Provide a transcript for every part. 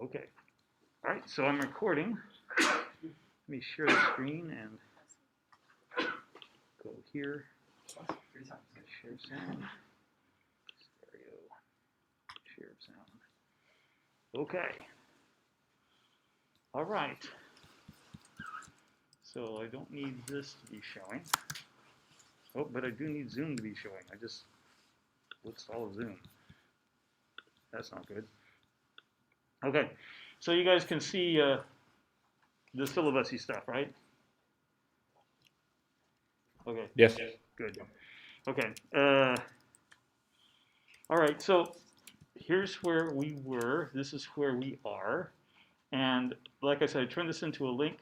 Okay. All right, so I'm recording. Let me share the screen and go here. Share sound. Stereo. Share sound. Okay. All right. So I don't need this to be showing. Oh, but I do need Zoom to be showing. I just blitzed all of Zoom. That's not good. Okay, so you guys can see the syllabusy stuff, right? Okay. Yes. Good. Okay. All right, so here's where we were. This is where we are. And like I said, I turned this into a link.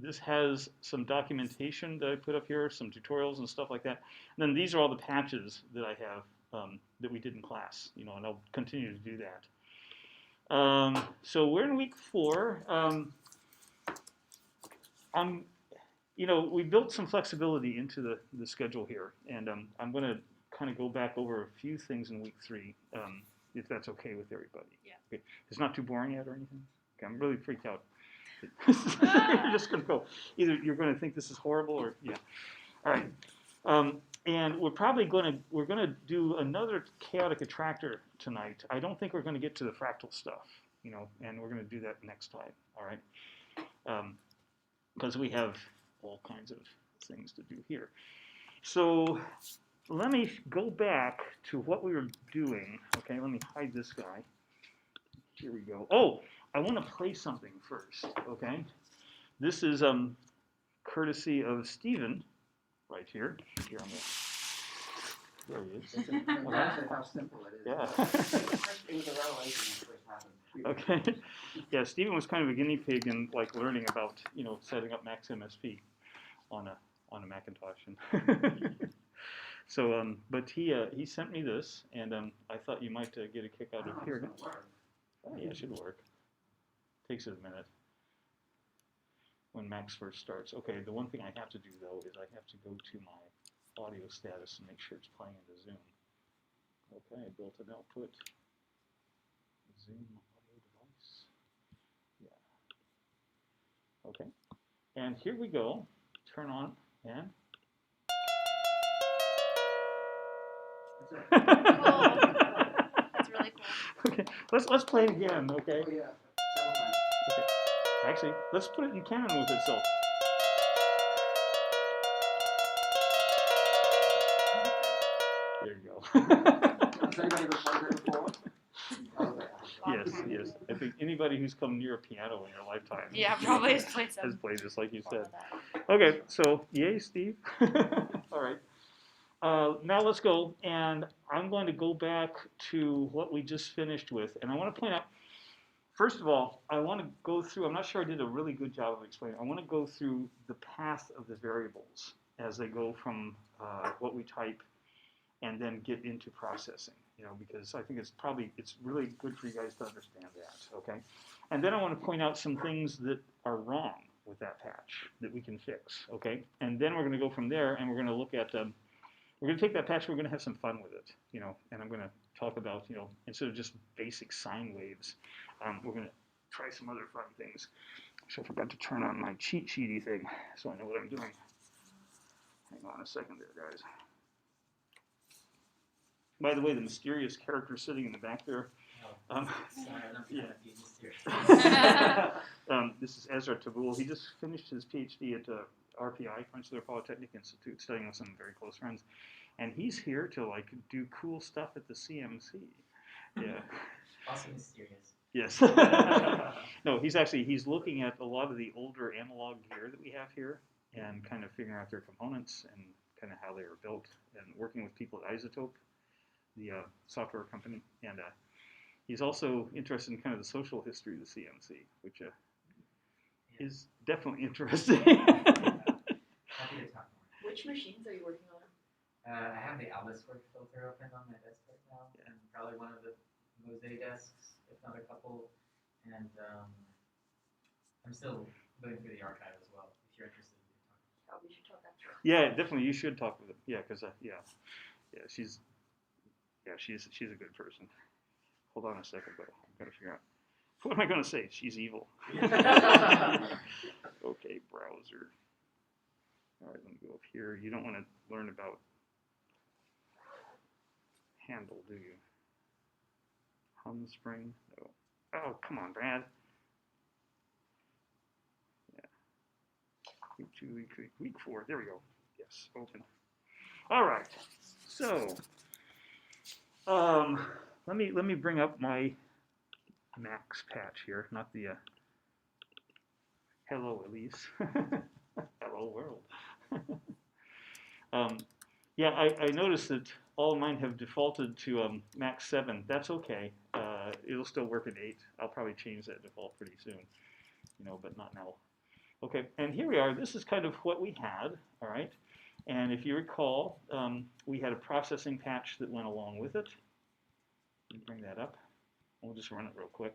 This has some documentation that I put up here, some tutorials and stuff like that. And then these are all the patches that I have that we did in class, and I'll continue to do that. So we're in week 4. We built some flexibility into the schedule here, and I'm going to kind of go back over a few things in week 3, if that's okay with everybody. Yeah. Okay. It's not too boring yet or anything? Okay, I'm really freaked out. You're just going to go. Either you're going to think this is horrible or, yeah. All right. And we're probably going to do another chaotic attractor tonight. I don't think we're going to get to the fractal stuff, and we're going to do that next time, all right? Because we have all kinds of things to do here. So let me go back to what we were doing. Okay, let me hide this guy. Here we go. Oh, I want to play something first, okay? This is courtesy of Stephen, right here. Here on the. There he is. Imagine how simple it is. Yeah. It was a revelation when it first happened. Okay. Yeah, Stephen was kind of a guinea pig in learning about setting up Max MSP on a Macintosh. So but he sent me this, and I thought you might get a kick out of hearing it. Oh, yeah, it should work. Takes it a minute when Max first starts. Okay, the one thing I have to do though is I have to go to my audio status and make sure it's playing into Zoom. Okay, I built an output. Zoom audio device. Yeah. Okay. And here we go. Turn on and. Cool. That's really cool. Okay. Let's play it again. Okay. Oh, yeah. Okay. Actually, let's put it in canon with itself. There you go. Has anybody recorded it before? Yes. I think anybody who's come near a piano in your lifetime Probably has played some. has played this, like you said. Okay, so yay, Steve. All right. Now let's go, and I'm going to go back to what we just finished with, and I want to point out, first of all, I want to go through, I'm not sure I did a really good job of explaining, I want to go through the path of the variables as they go from what we type and then get into processing, because I think it's really good for you guys to understand that, okay? And then I want to point out some things that are wrong with that patch that we can fix, okay? And then we're going to go from there, and we're going to look at, we're going to take that patch, we're going to have some fun with it, and I'm going to talk about, instead of just basic sine waves, we're going to try some other fun things. So I forgot to turn on my cheat sheety thing, so I know what I'm doing. Hang on a second there, guys. By the way, the mysterious character sitting in the back there. This is Ezra Tabool. He just finished his PhD at RPI, Rensselaer Polytechnic Institute, studying with some very close friends, and he's here to do cool stuff at the CMC. Yeah. Also mysterious. Yes. No, he's looking at a lot of the older analog gear that we have here, and kind of figuring out their components and kind of how they were built, and working with people at Isotope, the software company, and he's also interested in kind of the social history of the CMC, which is definitely interesting. Happy to talk more. Which machines are you working on? I have the Alice work filter open on my desk right now, and probably one of the Mosaic desks, if not a couple. And I'm still going through the archive as well. If you're interested, we can talk. Oh, we should talk after. Yeah, definitely, you should talk with him. Yeah, because she's a good person. Hold on a second, though. I've got to figure out. What am I going to say? She's evil. Okay, browser. All right, let me go up here. You don't want to learn about handle, do you? Spring? No. Oh, come on, Brad. Yeah. Week 2, week 4. There we go. Yes, open. All right. So, let me bring up my Max patch here, not the hello Elise. Hello world. Yeah, I noticed that all mine have defaulted to Max 7. That's okay. It'll still work at 8. I'll probably change that default pretty soon, but not now. Okay, and here we are. This is kind of what we had, all right? And if you recall, we had a processing patch that went along with it. Let me bring that up. We'll just run it real quick,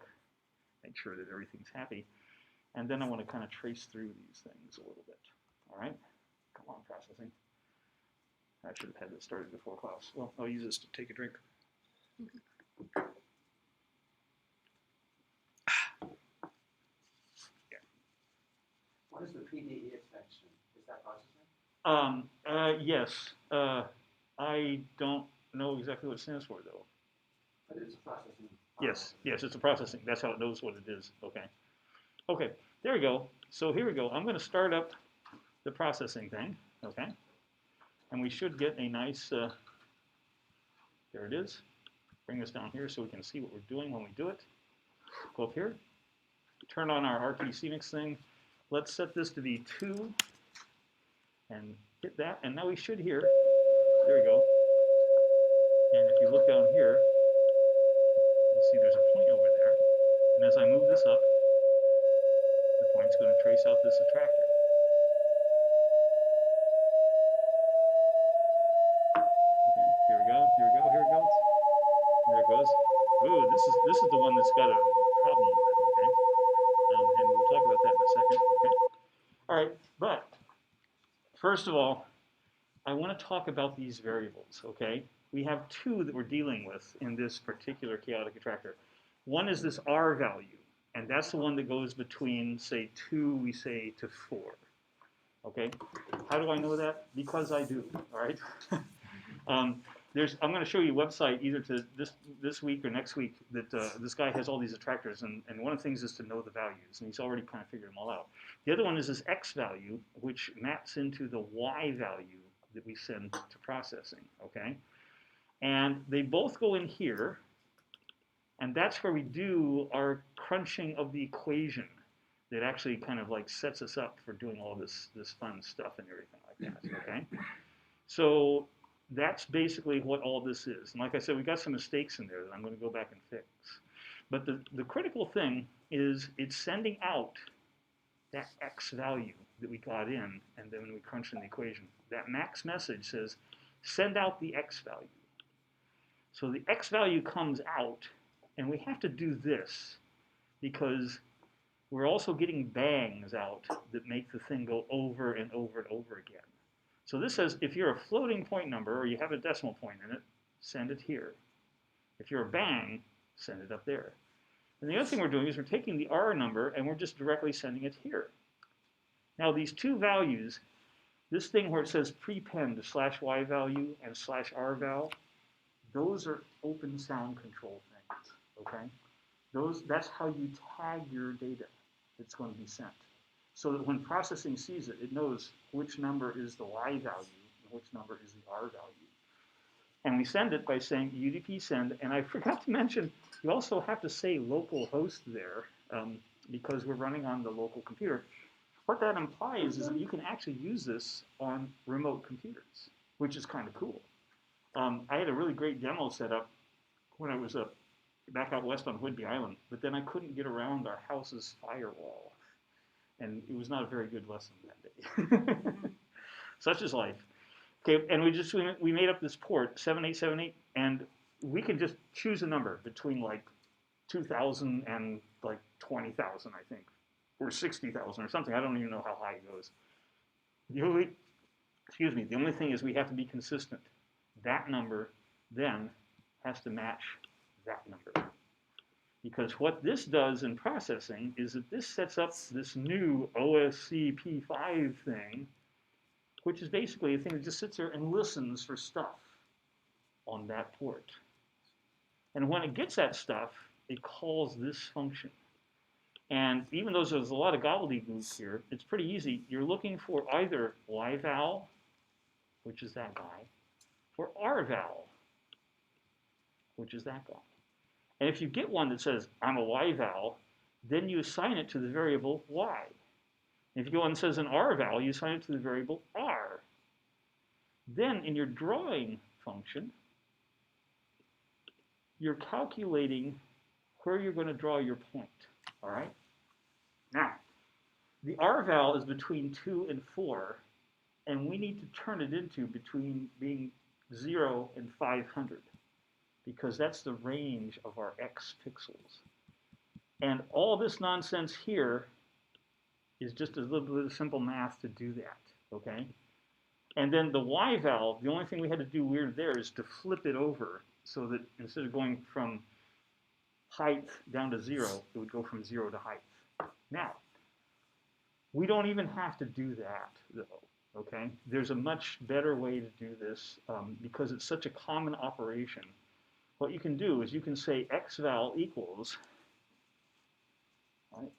make sure that everything's happy. And then I want to kind of trace through these things a little bit, all right? Come on, processing. I should have had this started before class. Well, I'll use this to take a drink. Yeah. What is the PDE extension? Is that processing? Yes. I don't know exactly what it stands for, though. But it's processing. Yes, it's a processing. That's how it knows what it is. Okay. Okay, there we go. So here we go. I'm going to start up the processing thing, okay? And we should get a nice, there it is. Bring this down here so we can see what we're doing when we do it. Go up here, turn on our RTCMix thing. Let's set this to be 2 and hit that. And now we should hear, there we go. And if you look down here, you'll see there's a point over there. And as I move this up, the point's going to trace out this attractor. Okay, here we go. There it goes. Ooh, this is the one that's got a problem with it, okay? And we'll talk about that in a second, okay? All right, but first of all, I want to talk about these variables, okay? We have 2 that we're dealing with in this particular chaotic attractor. One is this R value, and that's the one that goes between, say, 2, we say, to 4, okay? How do I know that? Because I do, all right? I'm going to show you a website either to this week or next week that this guy has all these attractors, and one of the things is to know the values, and he's already kind of figured them all out. The other one is this X value, which maps into the Y value that we send to processing, okay? And they both go in here, and that's where we do our crunching of the equation that actually kind of like sets us up for doing all this fun stuff and everything like that, okay? So that's basically what all this is. And like I said, we got some mistakes in there that I'm going to go back and fix. But the critical thing is it's sending out that X value that we got in, and then when we crunch in the equation, that max message says, send out the X value. So the X value comes out, and we have to do this because we're also getting bangs out that make the thing go over and over and over again. So this says if you're a floating point number or you have a decimal point in it, send it here. If you're a bang, send it up there. And the other thing we're doing is we're taking the R number and we're just directly sending it here. Now these 2 values, this thing where it says prepend to /y value and /r val, those are open sound control things, okay? That's how you tag your data that's going to be sent. So that when processing sees it, it knows which number is the Y value and which number is the R value. And we send it by saying UDP send, and I forgot to mention, you also have to say local host there because we're running on the local computer. What that implies is that you can actually use this on remote computers, which is kind of cool. I had a really great demo set up when I was back out west on Whidbey Island, but then I couldn't get around our house's firewall. And it was not a very good lesson that day. Such is life. Okay, and we made up this port, 7878, and we can just choose a number between like 2,000 and like 20,000, I think, or 60,000 or something. I don't even know how high it goes. The only thing is we have to be consistent. That number then has to match that number. Because what this does in processing is that this sets up this new OSCP5 thing, which is basically a thing that just sits there and listens for stuff on that port. And when it gets that stuff, it calls this function. And even though there's a lot of gobbledygook here, it's pretty easy. You're looking for either yval, which is that guy, or rval, which is that guy. And if you get one that says, I'm a yval, then you assign it to the variable y. If you go and says an rval, you assign it to the variable r. Then in your drawing function, you're calculating where you're going to draw your point, all right? Now, the rval is between 2 and 4, and we need to turn it into between being 0 and 500, because that's the range of our x pixels. And all this nonsense here is just a little bit of simple math to do that, okay? And then the yval, the only thing we had to do weird there is to flip it over so that instead of going from height down to 0, it would go from 0 to height. Now, we don't even have to do that, though, okay? There's a much better way to do this because it's such a common operation. What you can do is you can say xval equals, right,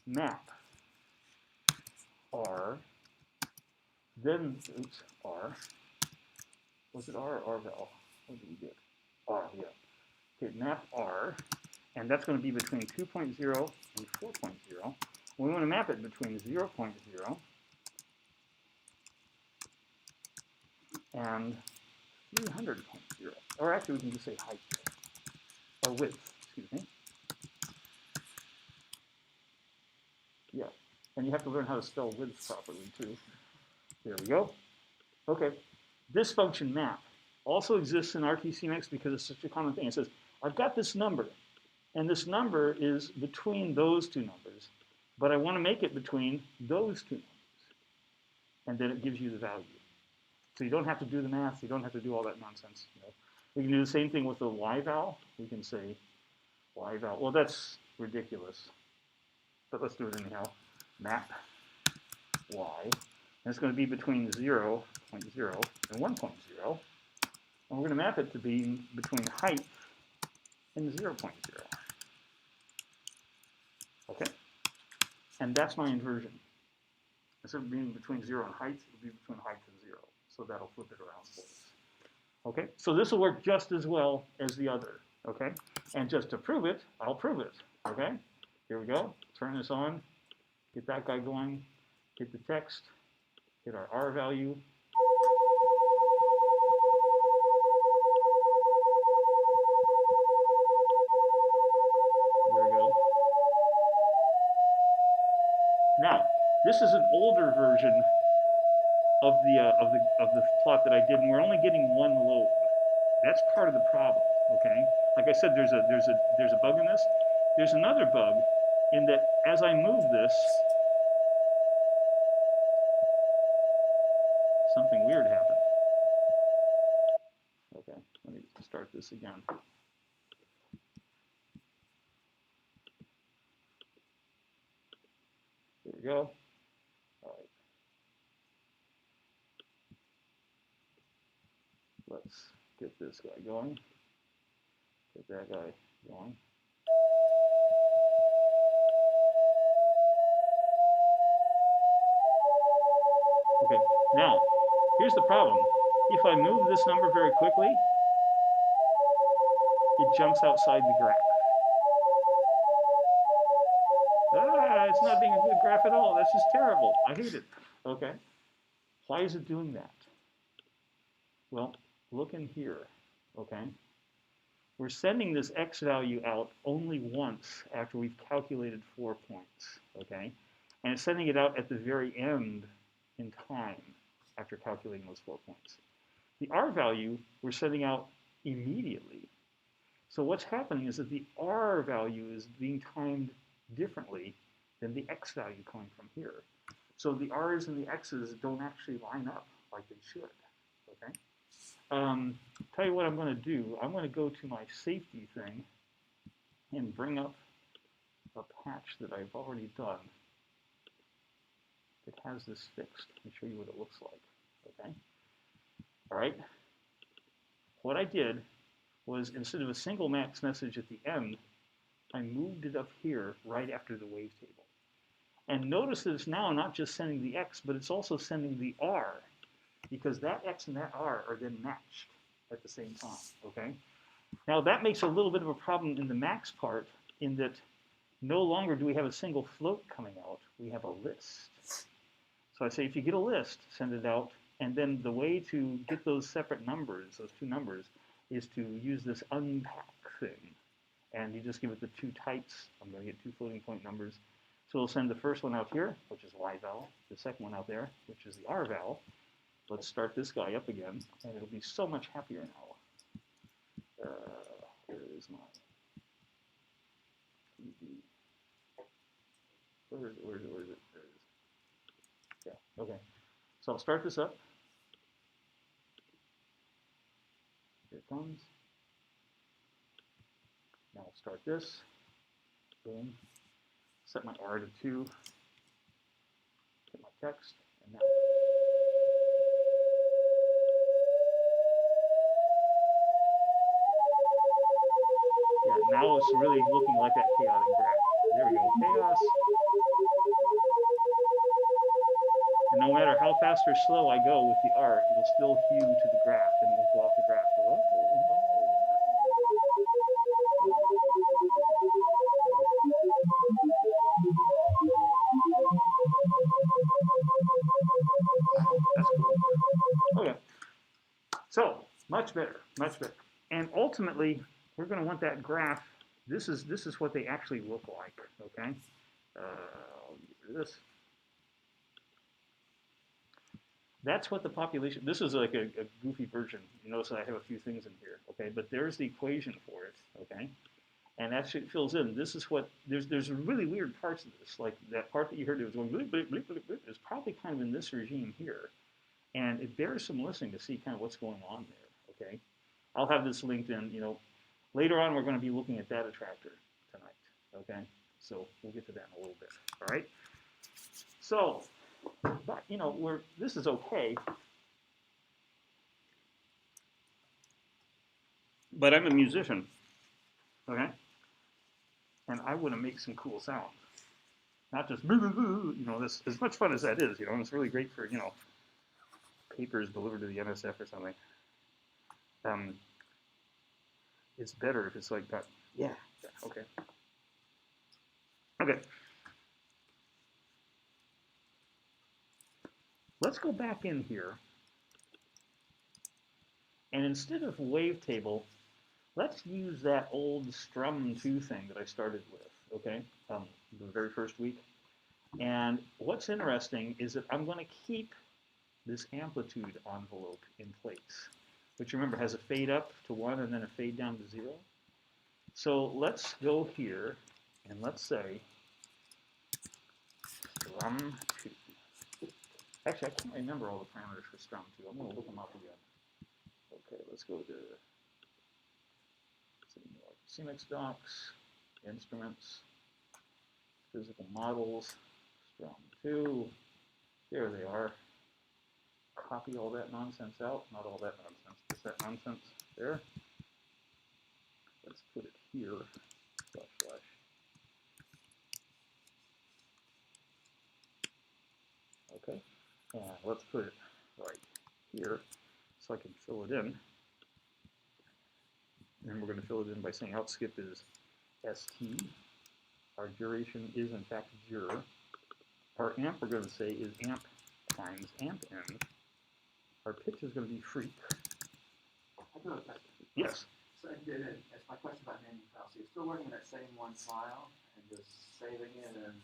map r, then, oops, r, was it r or rval? What did we get? R, yeah. Okay, map r, and that's going to be between 2.0 and 4.0. We want to map it between 0.0 and 300.0. Or actually, we can just say height, or width, excuse me. Yeah, and you have to learn how to spell width properly, too. There we go. Okay, this function map also exists in RTCMX because it's such a common thing. It says, I've got this number, and this number is between those two numbers, but I want to make it between those two numbers. And then it gives you the value. So you don't have to do the math. You don't have to do all that nonsense. You know. We can do the same thing with the yval. We can say yval. Well, that's ridiculous. But let's do it anyhow. Map y. And it's going to be between 0.0 and 1.0. And we're going to map it to be between height and 0.0. Okay? And that's my inversion. Instead of being between 0 and height, it'll be between height and 0. So that'll flip it around for us. Okay? So this will work just as well as the other. Okay? And just to prove it, I'll prove it. Okay? Here we go. Turn this on. Get that guy going. Hit the text. Hit our R value. There we go. Now, this is an older version of the plot that I did, and we're only getting one lobe. That's part of the problem. Okay. Like I said, there's a bug in this. There's another bug in that as I move this, something weird happened. Okay, let me start this again. There we go. All right. Let's get this guy going. Get that guy going. Okay, now, here's the problem. If I move this number very quickly, it jumps outside the graph. Ah, it's not being a good graph at all. That's just terrible. I hate it. Okay, why is it doing that? Well, look in here, okay? We're sending this x value out only once after we've calculated 4 points, okay? And it's sending it out at the very end in time after calculating those 4 points. The R value we're sending out immediately. So what's happening is that the R value is being timed differently than the X value coming from here. So the R's and the X's don't actually line up like they should, okay? Tell you what I'm going to do. I'm going to go to my safety thing and bring up a patch that I've already done that has this fixed and show you what it looks like. Okay. All right. What I did was, instead of a single max message at the end, I moved it up here right after the wavetable. And notice that it's now not just sending the X, but it's also sending the R, because that X and that R are then matched at the same time, okay? Now that makes a little bit of a problem in the max part, in that no longer do we have a single float coming out, we have a list. So I say, if you get a list, send it out, and then the way to get those separate numbers, those two numbers, is to use this unpack thing. And you just give it the two types. I'm going to get two floating point numbers. So we'll send the first one out here, which is Y val, the second one out there, which is the R val. Let's start this guy up again, and it'll be so much happier now. Where is my TV? Where is it? There it is. Yeah, okay. So I'll start this up. Here it comes. Now I'll start this. Boom. Set my R to 2. Get my text, and now. Yeah, now it's really looking like that chaotic graph. There we go, chaos. And no matter how fast or slow I go with the R, it'll still hew to the graph, and it won't go off the graph. That's cool. Okay. So, much better, much better. And ultimately, we're going to want that graph. This is what they actually look like, okay? I'll get rid of this. That's what the population, this is like a goofy version. You notice that I have a few things in here, okay? But there's the equation for it, okay? And that fills in. This is what, there's really weird parts of this. Like that part that you heard that was going bleep, bleep, bleep, bleep, bleep, is probably kind of in this regime here. And it bears some listening to see kind of what's going on there, okay? I'll have this linked in, you know, later on we're going to be looking at that attractor tonight, okay? So we'll get to that in a little bit, all right? So, but, you know, this is okay. But I'm a musician, okay? And I want to make some cool sound. Not just, you know, this, as much fun as that is, you know, and it's really great for, you know, papers delivered to the NSF or something. It's better if it's like that. Yeah, okay. Okay. Let's go back in here. And instead of wavetable, let's use that old strum2 thing that I started with, okay, the very first week. And what's interesting is that I'm going to keep this amplitude envelope in place, which remember has a fade up to 1 and then a fade down to 0. So let's go here and let's say strum2. Actually, I can't remember all the parameters for strum2. I'm going to look them up again. Okay, let's go to CMX docs, instruments, physical models, strum2. There they are. Copy all that nonsense out. Not all that nonsense, just that nonsense there. Let's put it here. Slash. Okay. And let's put it right here so I can fill it in. And we're going to fill it in by saying outskip is ST. Our duration is in fact jur. Our amp we're going to say is amp times amp n. Our pitch is going to be freak. I do have a question. Yes. So that's my question about naming files. So you're still working with that same one file and just saving it and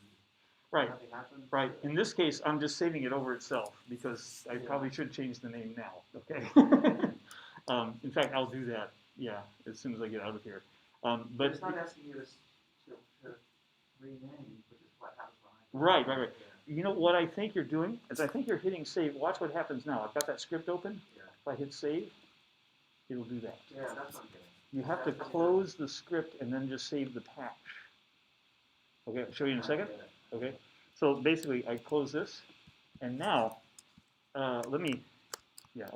Right. nothing happens? Right. In this case, I'm just saving it over itself because I probably should change the name now. Okay. In fact, I'll do that. Yeah, as soon as I get out of here. But it's not asking you to rename, which is what happens behind. Right. You know what I think you're doing is I think you're hitting save. Watch what happens now. I've got that script open. Yeah. If I hit save, it'll do that. Yeah, that's what I'm getting. You have to close the script and then just save the patch. Okay, I'll show you in a second. Okay, so basically I close this, and now let me, yeah,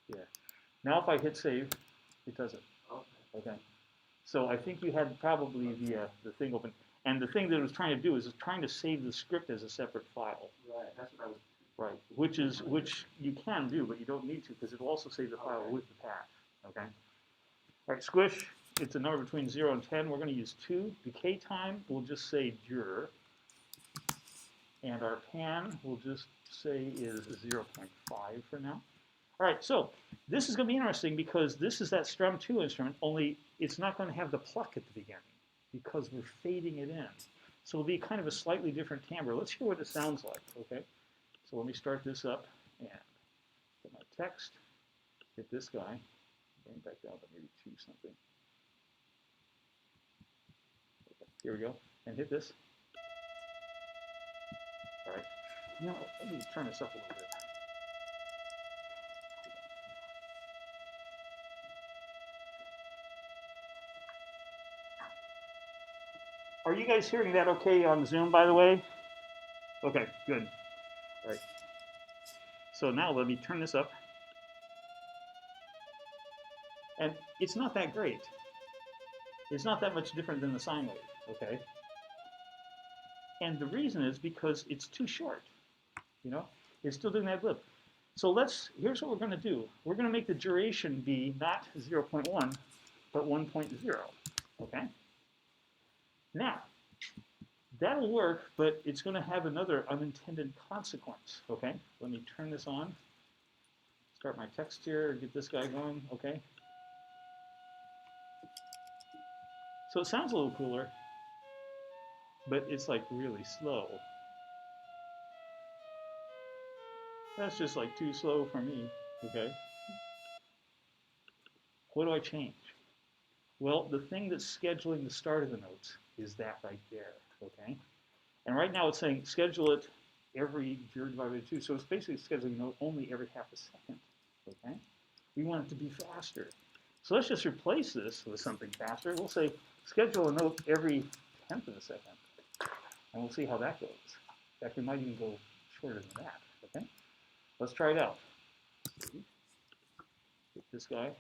yeah. Now if I hit save, it does it. Okay. Okay, so I think you had probably the thing open, and the thing that it was trying to do is it's trying to save the script as a separate file. Right, that's what I was. Right, which you can do, but you don't need to because it will also save the file with the patch. Okay. All right, squish. It's a number between 0 and 10. We're going to use 2. Decay time, we'll just say jur. And our pan, we'll just say is 0.5 for now. All right, so this is going to be interesting because this is that strum 2 instrument, only it's not going to have the pluck at the beginning because we're fading it in. So it'll be kind of a slightly different timbre. Let's hear what it sounds like, okay? So let me start this up and get my text, hit this guy, bring it back down to maybe 2 something. Okay, here we go, and hit this. All right, now let me turn this up a little bit. Are you guys hearing that okay on Zoom, by the way? Okay, good. All right. So now let me turn this up. And it's not that great. It's not that much different than the sine wave, okay? And the reason is because it's too short, you know? It's still doing that blip. So here's what we're gonna do. We're gonna make the duration be not 0.1, but 1.0, okay? Now, that'll work, but it's gonna have another unintended consequence, okay? Let me turn this on, start my text here, get this guy going, okay? So it sounds a little cooler, but it's like really slow. That's just like too slow for me, okay? What do I change? Well, the thing that's scheduling the start of the notes is that right there, okay? And right now it's saying schedule it every 0 divided by 2, so it's basically scheduling a note only every half a second, okay? We want it to be faster. So let's just replace this with something faster. We'll say schedule a note every 1/10 of a second, and we'll see how that goes. In fact, we might even go shorter than that, okay? Let's try it out. Get this guy.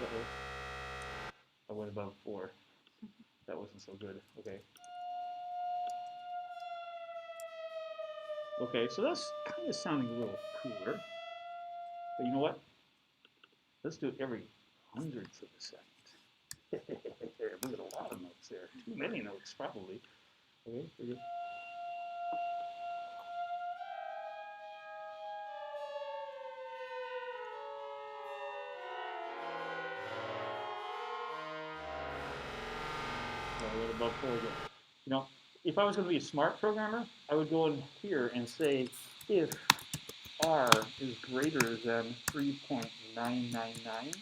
Uh-oh. I went above 4. That wasn't so good. Okay. Okay, so that's kind of sounding a little cooler. But you know what? Let's do it every 100th of a second. We got a lot of notes there. Too many notes, probably. Okay, here we go. A little above 4 again. You know, if I was going to be a smart programmer, I would go in here and say if R is greater than 3.999,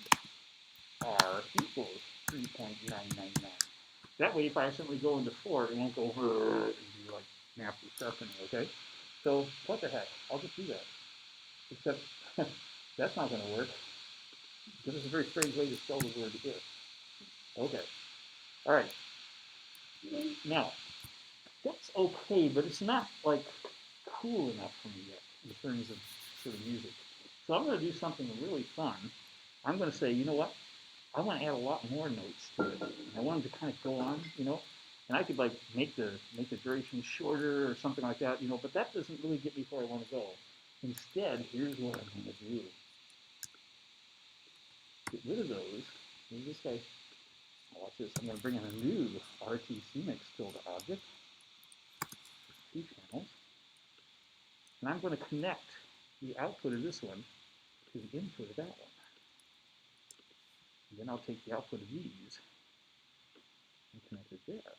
R equals 3.999. That way, if I accidentally go into 4, it won't go and be like nasty sharpening, okay? So, what the heck? I'll just do that. Except, that's not going to work. This is a very strange way to spell the word if. Okay. All right. Now, that's okay, but it's not like cool enough for me yet in terms of sort of music. So I'm going to do something really fun. I'm going to say, you know what? I want to add a lot more notes to it. I want them to kind of go on, you know, and I could like make the duration shorter or something like that, you know, but that doesn't really get me where I want to go. Instead, here's what I'm going to do. Get rid of those. Maybe this guy. Watch this. I'm going to bring in a new RTC mix tilde object. 2 channels. And I'm going to connect the output of this one to the input of that one. And then I'll take the output of these and connect it there.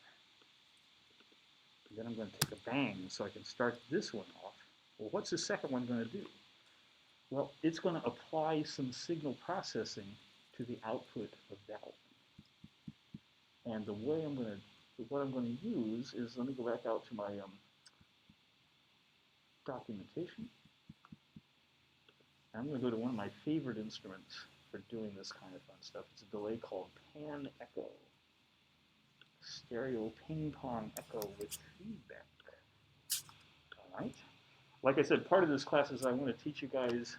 And then I'm going to take a bang so I can start this one off. Well, what's the second one going to do? Well, it's going to apply some signal processing to the output of that one. And the way I'm going to But what I'm going to use is, let me go back out to my documentation. I'm going to go to one of my favorite instruments for doing this kind of fun stuff. It's a delay called pan echo. Stereo ping pong echo with feedback. All right. Like I said, part of this class is I want to teach you guys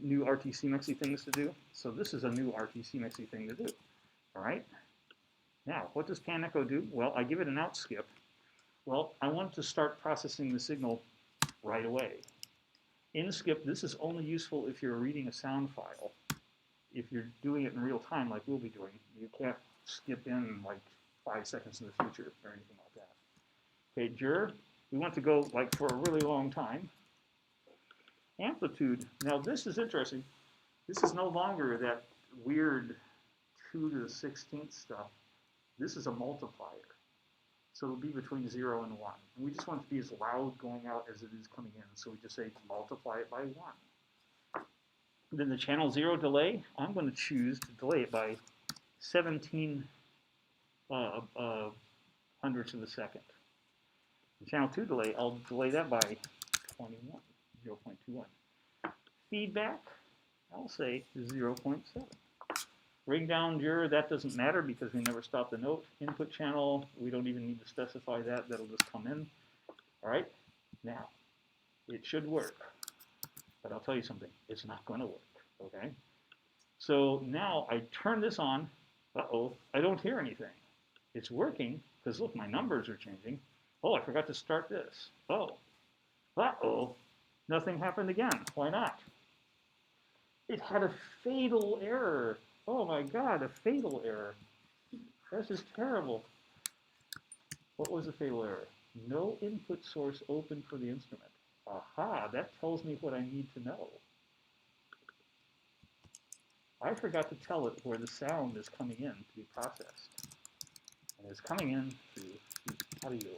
new RTC Mexi things to do. So this is a new RTC Mexi thing to do. All right. Now, what does pan echo do? Well, I give it an out skip. Well, I want to start processing the signal right away. In skip, this is only useful if you're reading a sound file. If you're doing it in real time, like we'll be doing, you can't skip in like 5 seconds in the future or anything like that. Okay, juror, we want to go like for a really long time. Amplitude, now this is interesting. This is no longer that weird 2 to the 16th stuff. This is a multiplier. So it'll be between 0 and 1. And we just want it to be as loud going out as it is coming in. So we just say multiply it by 1. Then the channel 0 delay, I'm going to choose to delay it by 17 hundredths of a second. The channel 2 delay, I'll delay that by 21, 0.21. Feedback, I'll say 0.7. Ring down juror, that doesn't matter because we never stop the note. Input channel, we don't even need to specify that. That'll just come in. All right, now, it should work. But I'll tell you something, it's not going to work, okay? So now I turn this on. Uh-oh, I don't hear anything. It's working because look, my numbers are changing. Oh, I forgot to start this. Oh, uh-oh, nothing happened again. Why not? It had a fatal error. Oh my God, a fatal error. This is terrible. What was the fatal error? No input source open for the instrument. Aha, that tells me what I need to know. I forgot to tell it where the sound is coming in to be processed. And it's coming in through the audio.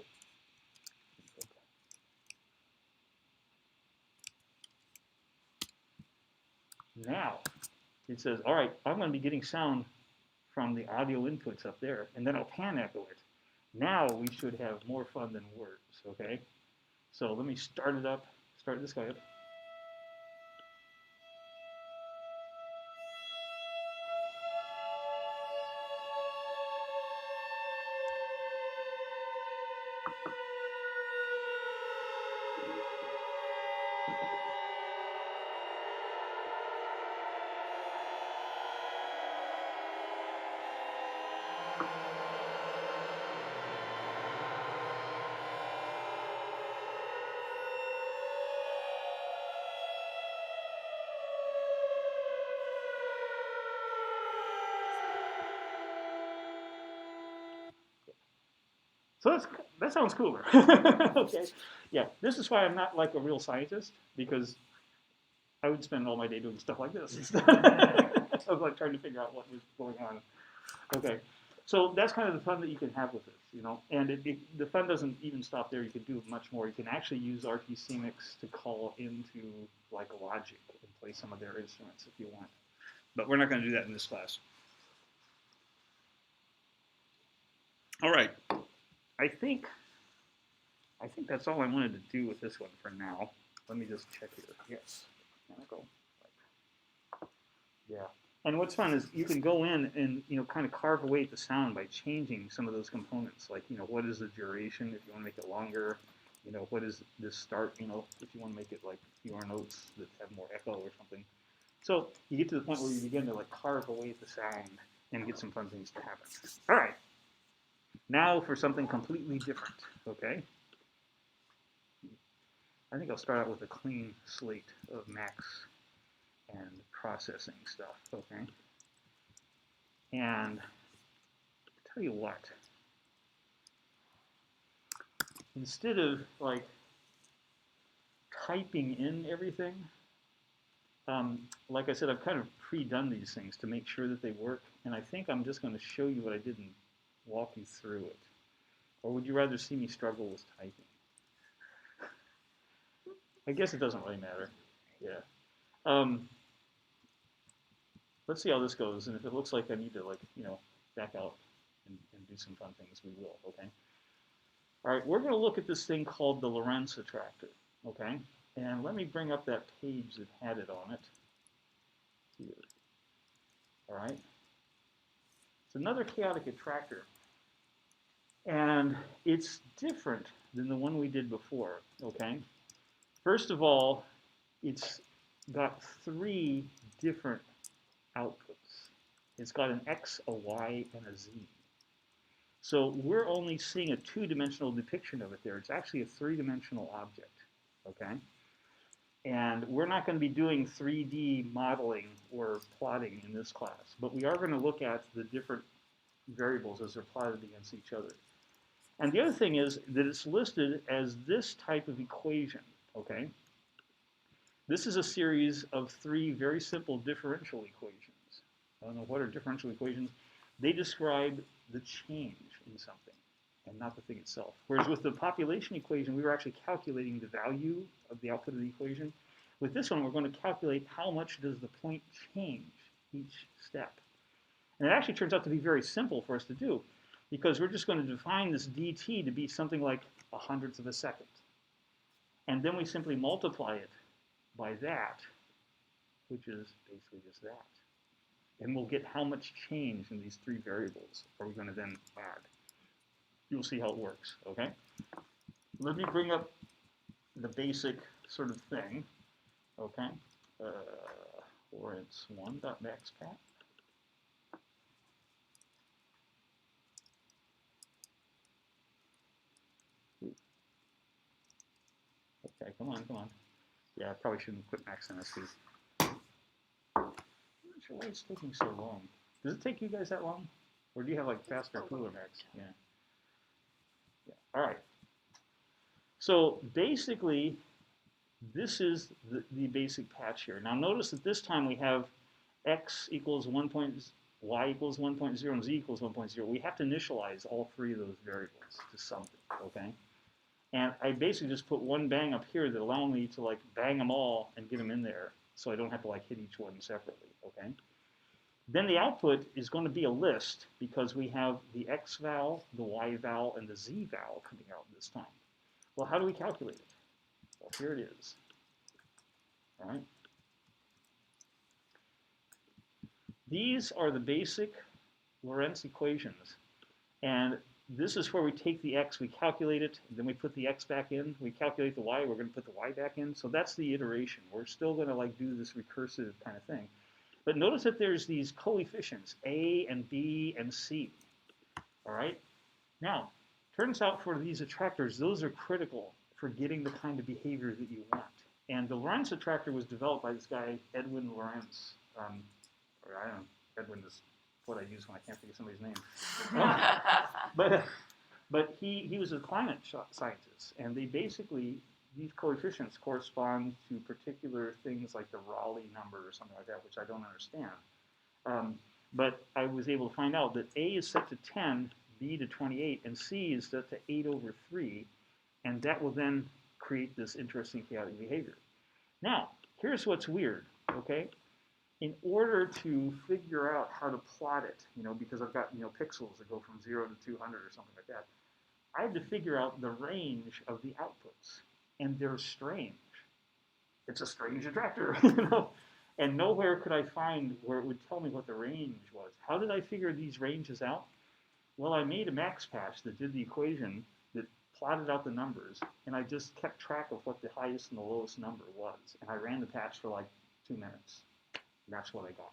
Now, it says, all right, I'm going to be getting sound from the audio inputs up there, and then I'll pan echo it. Now we should have more fun than words, okay? So let me start it up, start this guy up. So that sounds cooler. Okay, yeah, this is why I'm not like a real scientist, because I would spend all my day doing stuff like this instead of like trying to figure out what was going on. Okay, so that's kind of the fun that you can have with this, you know, and the fun doesn't even stop there. You can do much more. You can actually use RTC Mix to call into like Logic and play some of their instruments if you want. But we're not going to do that in this class. All right. I think that's all I wanted to do with this one for now. Let me just check here. Yes. Mechanical. Yeah. And what's fun is you can go in and, you know, kind of carve away at the sound by changing some of those components. Like, you know, what is the duration if you want to make it longer? You know, what is this start, you know, if you want to make it like fewer notes that have more echo or something. So you get to the point where you begin to like carve away at the sound and get some fun things to happen. All right. Now for something completely different, okay? I think I'll start out with a clean slate of max and processing stuff, okay? And I'll tell you what, instead of like typing in everything, like I said, I've kind of pre-done these things to make sure that they work, and I think I'm just going to show you what I did and walk you through it. Or would you rather see me struggle with typing? I guess it doesn't really matter. Yeah. Let's see how this goes, and if it looks like I need to, like, you know, back out, and do some fun things, we will, okay? All right, we're going to look at this thing called the Lorenz Attractor, okay? And let me bring up that page that had it on it here. All right? It's another chaotic attractor. And it's different than the one we did before, okay? First of all, it's got 3 different outputs. It's got an X, a Y, and a Z. So we're only seeing a 2-dimensional depiction of it there. It's actually a 3-dimensional object, okay? And we're not going to be doing 3D modeling or plotting in this class, but we are going to look at the different variables as they're plotted against each other. And the other thing is that it's listed as this type of equation, okay? This is a series of 3 very simple differential equations. I don't know what are differential equations. They describe the change in something and not the thing itself. Whereas with the population equation, we were actually calculating the value of the output of the equation. With this one, we're going to calculate how much does the point change each step. And it actually turns out to be very simple for us to do, because we're just going to define this dt to be something like 1/100th of a second. And then we simply multiply it by that, which is basically just that. And we'll get how much change in these 3 variables are we going to then add. You'll see how it works, okay? Let me bring up the basic sort of thing, okay? Lorentz1.maxpat. Okay, come on, come on. Yeah, I probably shouldn't quit maxing this because I'm not sure why it's taking so long. Does it take you guys that long? Or do you have like faster cooler max? Yeah. Yeah. All right. So basically, this is the basic patch here. Now notice that this time we have x equals 1 point, y equals 1.0, and z equals 1.0. We have to initialize all 3 of those variables to something, okay? And I basically just put one bang up here that allow me to like bang them all and get them in there, so I don't have to like hit each one separately, okay? Then the output is going to be a list because we have the x val, the y val, and the z val coming out this time. Well, how do we calculate it? Well, here it is. All right. These are the basic Lorentz equations. And this is where we take the x, we calculate it, then we put the x back in, we calculate the y, we're going to put the y back in. So that's the iteration. We're still going to like do this recursive kind of thing. But notice that there's these coefficients, a and b and c. All right? Now, turns out for these attractors, those are critical for getting the kind of behavior that you want. And the Lorentz Attractor was developed by this guy, Edwin Lorentz. Or I don't know, Edwin is what I use when I can't think of somebody's name. But he was a climate scientist, and they basically, these coefficients correspond to particular things like the Rayleigh number or something like that, which I don't understand. But I was able to find out that A is set to 10, B to 28, and C is set to 8/3, and that will then create this interesting chaotic behavior. Now, here's what's weird, okay? In order to figure out how to plot it, because I've got, pixels that go from 0 to 200 or something like that, I had to figure out the range of the outputs, and they're strange. It's a strange attractor, and nowhere could I find where it would tell me what the range was. How did I figure these ranges out? Well, I made a max patch that did the equation that plotted out the numbers, and I just kept track of what the highest and the lowest number was, and I ran the patch for like 2 minutes. And that's what I got.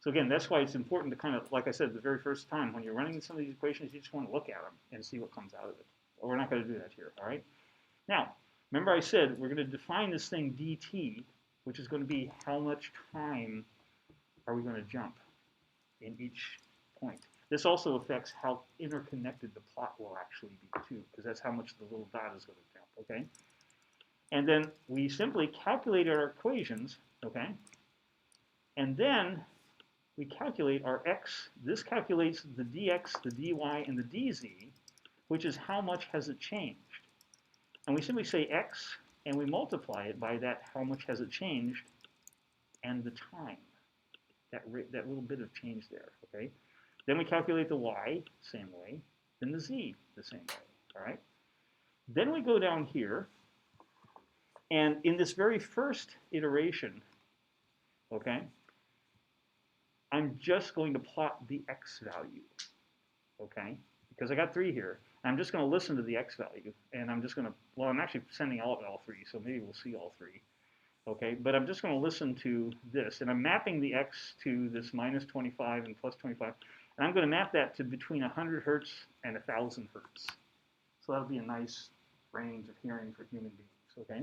So again, that's why it's important to kind of, like I said, the very first time, when you're running some of these equations, you just want to look at them and see what comes out of it. Well, we're not going to do that here, all right? Now, remember I said we're going to define this thing dt, which is going to be how much time are we going to jump in each point. This also affects how interconnected the plot will actually be, too, because that's how much the little dot is going to jump, okay? And then we simply calculate our equations, okay? And then we calculate our x. This calculates the dx, the dy, and the dz, which is how much has it changed. And we simply say x, and we multiply it by that how much has it changed, and the time, that little bit of change there, okay? Then we calculate the y, same way. Then the z, the same way, all right? Then we go down here, and in this very first iteration, okay, I'm just going to plot the x value, okay? Because I got 3 here. I'm just going to listen to the x value, and I'm just going to, well, I'm actually sending out all 3, so maybe we'll see all 3. Okay, but I'm just going to listen to this, and I'm mapping the x to this minus 25 and plus 25, and I'm going to map that to between 100 hertz and 1,000 hertz. So that'll be a nice range of hearing for human beings, okay?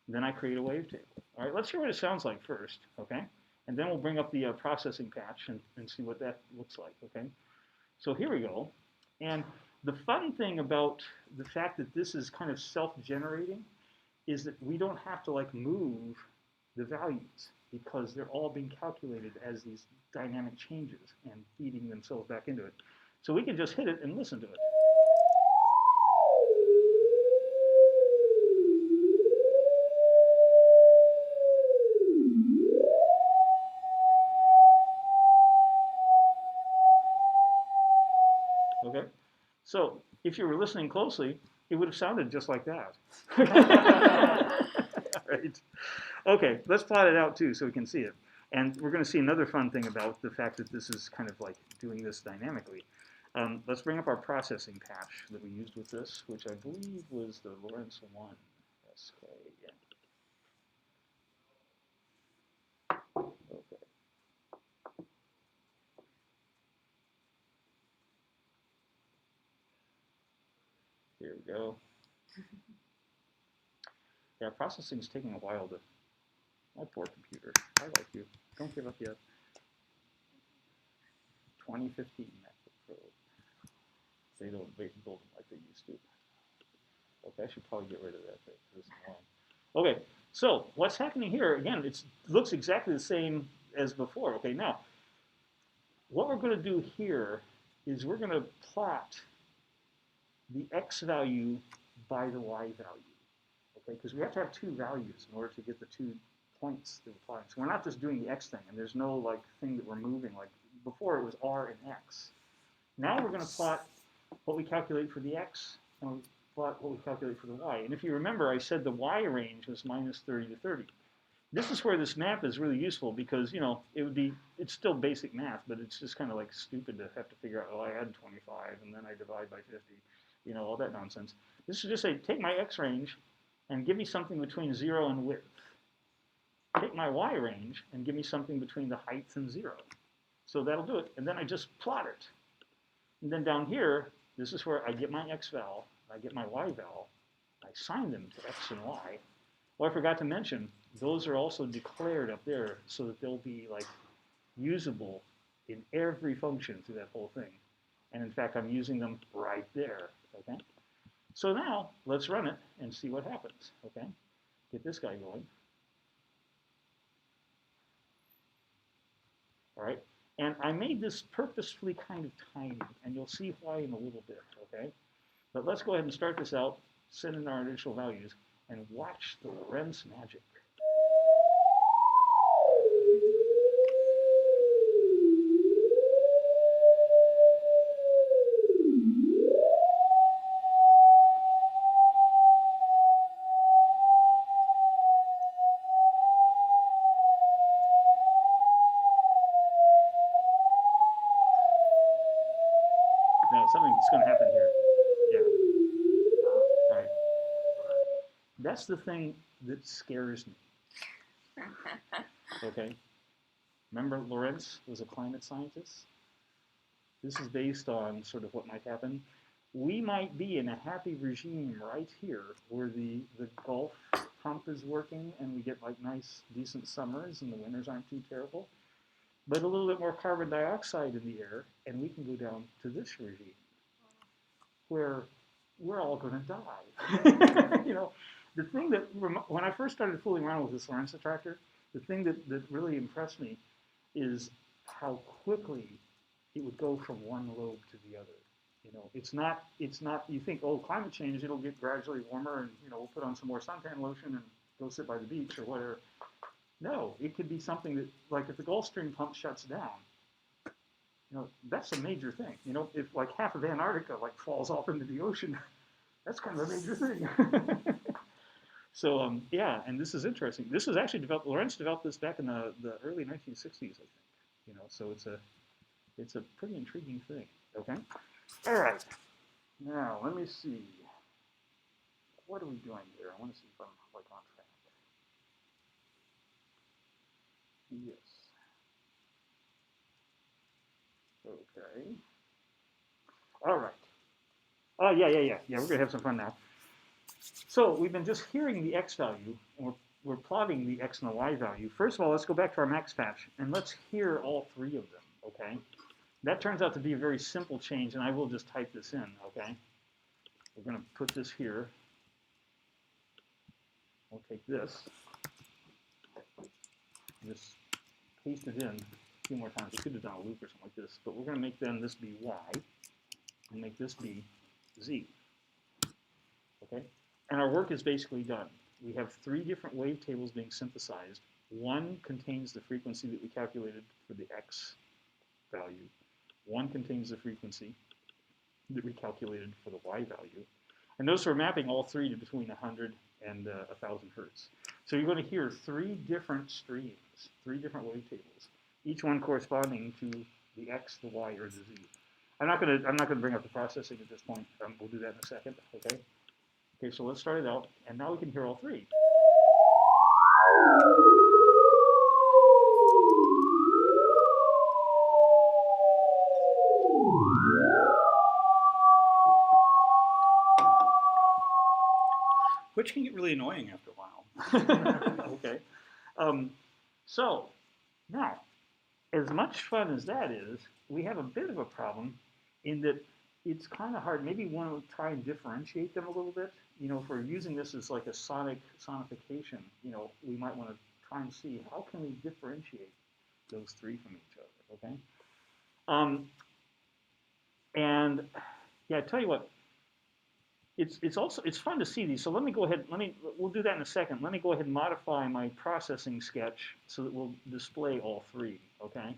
And then I create a wavetable. All right, let's hear what it sounds like first, okay? And then we'll bring up the processing patch and see what that looks like, okay? So here we go. And the fun thing about the fact that this is kind of self-generating is that we don't have to like move the values because they're all being calculated as these dynamic changes and feeding themselves back into it. So we can just hit it and listen to it. Okay, so if you were listening closely, it would have sounded just like that. Right. Okay, let's plot it out too so we can see it. And we're going to see another fun thing about the fact that this is kind of like doing this dynamically. Let's bring up our processing patch that we used with this, which I believe was the Lorentz 1. SK, yeah. Okay. Here we go. Yeah, processing is taking a while to. My poor computer. I like you. Don't give up yet. 2015 MacBook Pro. They don't build them like they used to. Okay, I should probably get rid of that thing. This is annoying. Okay, so what's happening here? Again, it looks exactly the same as before. Okay, now what we're going to do here is we're going to plot the x value by the y value. Okay, because we have to have 2 values in order to get the 2 points that we're plotting. So we're not just doing the x thing, and there's no like thing that we're moving. Like before, it was r and x. Now we're going to plot what we calculate for the x, and we plot what we calculate for the y. And if you remember, I said the y range was minus 30 to 30. This is where this map is really useful because, you know, it's still basic math, but it's just kind of like stupid to have to figure out, oh, I add 25, and then I divide by 50, you know, all that nonsense. This is just say, take my x range and give me something between 0 and width. Take my y range and give me something between the height and 0. So that'll do it. And then I just plot it. And then down here, this is where I get my x val, I get my y val, I assign them to x and y. Well, I forgot to mention, those are also declared up there so that they'll be like usable in every function through that whole thing. And in fact, I'm using them right there, okay? So now, let's run it and see what happens, okay? Get this guy going. All right, and I made this purposefully kind of tiny, and you'll see why in a little bit, okay? But let's go ahead and start this out, send in our initial values, and watch the Lorentz magic. Now, something's going to happen here. Yeah. All right. That's the thing that scares me. Okay. Remember, Lorentz was a climate scientist? This is based on sort of what might happen. We might be in a happy regime right here where the Gulf pump is working and we get like nice, decent summers and the winters aren't too terrible. But a little bit more carbon dioxide in the air, and we can go down to this regime where we're all going to die. You know, the thing that, when I first started fooling around with this Lorentz Attractor, the thing that really impressed me is how quickly it would go from one lobe to the other. You know, it's not, you think, oh, climate change, it'll get gradually warmer and, you know, we'll put on some more suntan lotion and go sit by the beach or whatever. No, it could be something that, like if the Gulf Stream pump shuts down, You know, that's a major thing. You know, if like half of Antarctica like falls off into the ocean, that's kind of a major thing. So yeah, and this is interesting. This was actually developed. Lorentz developed this back in the early 1960s, I think. You know, so it's a pretty intriguing thing. Okay. All right. Now let me see. What are we doing here? I want to see if I'm like on track. Yes. Okay. All right. Oh yeah. We're gonna have some fun now. So we've been just hearing the x value, and we're plotting the x and the y value. First of all, let's go back to our max patch, and let's hear all three of them, okay? That turns out to be a very simple change, and I will just type this in, okay? We're going to put this here. We'll take this, just paste it in a few more times. We could have done a loop or something like this, but we're going to make then this be y, and make this be z, okay? And our work is basically done. We have three different wave tables being synthesized. One contains the frequency that we calculated for the x value. One contains the frequency that we calculated for the y value. And notice we're mapping all three to between 100 and 1,000 hertz. So you're going to hear three different streams, three different wave tables, each one corresponding to the x, the y, or the z. I'm not going to bring up the processing at this point. We'll do that in a second. Okay. Okay. So let's start it out, and now we can hear all three. Which can get really annoying after a while. Okay. So now, as much fun as that is, we have a bit of a problem in that it's kind of hard. Maybe we want to try and differentiate them a little bit. You know, if we're using this as like a sonification, you know, we might want to try and see how can we differentiate those three from each other. Okay. And yeah, I tell you what. It's fun to see these. So let me go ahead. We'll do that in a second. Let me go ahead and modify my processing sketch so that we'll display all three. Okay.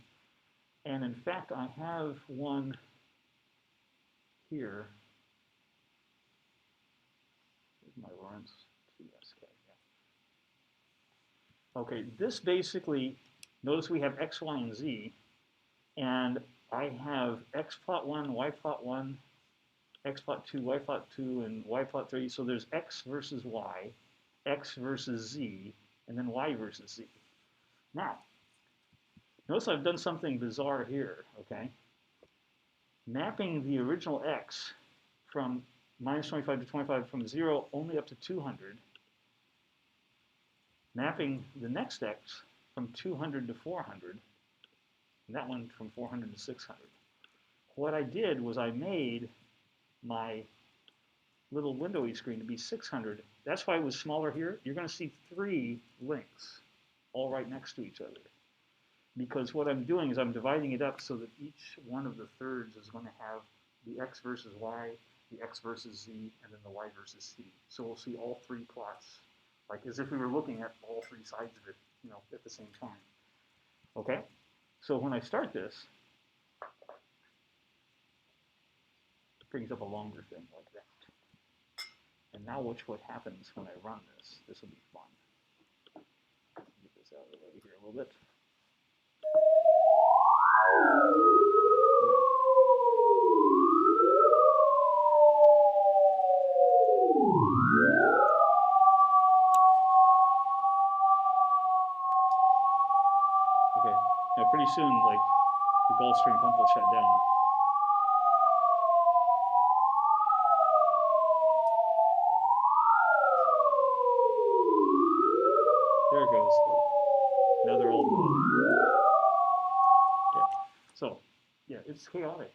And in fact, I have one here. Here's my Lorentz TSK. Okay. This basically, notice we have x, y, and z, and I have x plot 1, y plot 1. X plot 2, y plot 2, and y plot 3. So there's x versus y, x versus z, and then y versus z. Now, notice I've done something bizarre here, okay? Mapping the original x from minus 25 to 25 from 0 only up to 200. Mapping the next x from 200 to 400, and that one from 400 to 600. What I did was I made my little windowy screen to be 600. That's why it was smaller here. You're going to see three links all right next to each other. Because what I'm doing is I'm dividing it up so that each one of the thirds is going to have the x versus y, the x versus z, and then the y versus c. So we'll see all three plots, like as if we were looking at all three sides of it, you know, at the same time. Okay? So when I start this, brings up a longer thing like that. And now watch what happens when I run this. This will be fun. Get this out of the way here a little bit. Okay, now pretty soon, like, the Gulfstream pump will shut down. There it goes. Now they're all moving. Yeah. So, yeah, it's chaotic.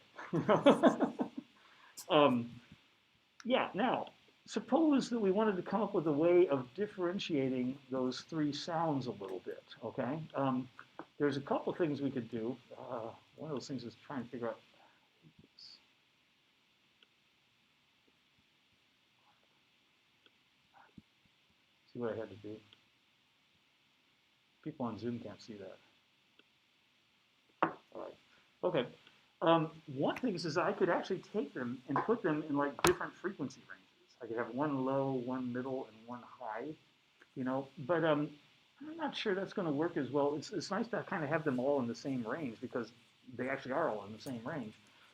Yeah, now, suppose that we wanted to come up with a way of differentiating those three sounds a little bit, okay? There's a couple things we could do. One of those things is try and figure out. See what I had to do? People on Zoom can't see that. All right. Okay. One thing is I could actually take them and put them in like different frequency ranges. I could have one low, one middle, and one high, you know, but I'm not sure that's going to work as well. It's nice to kind of have them all in the same range because they actually are all in the same range.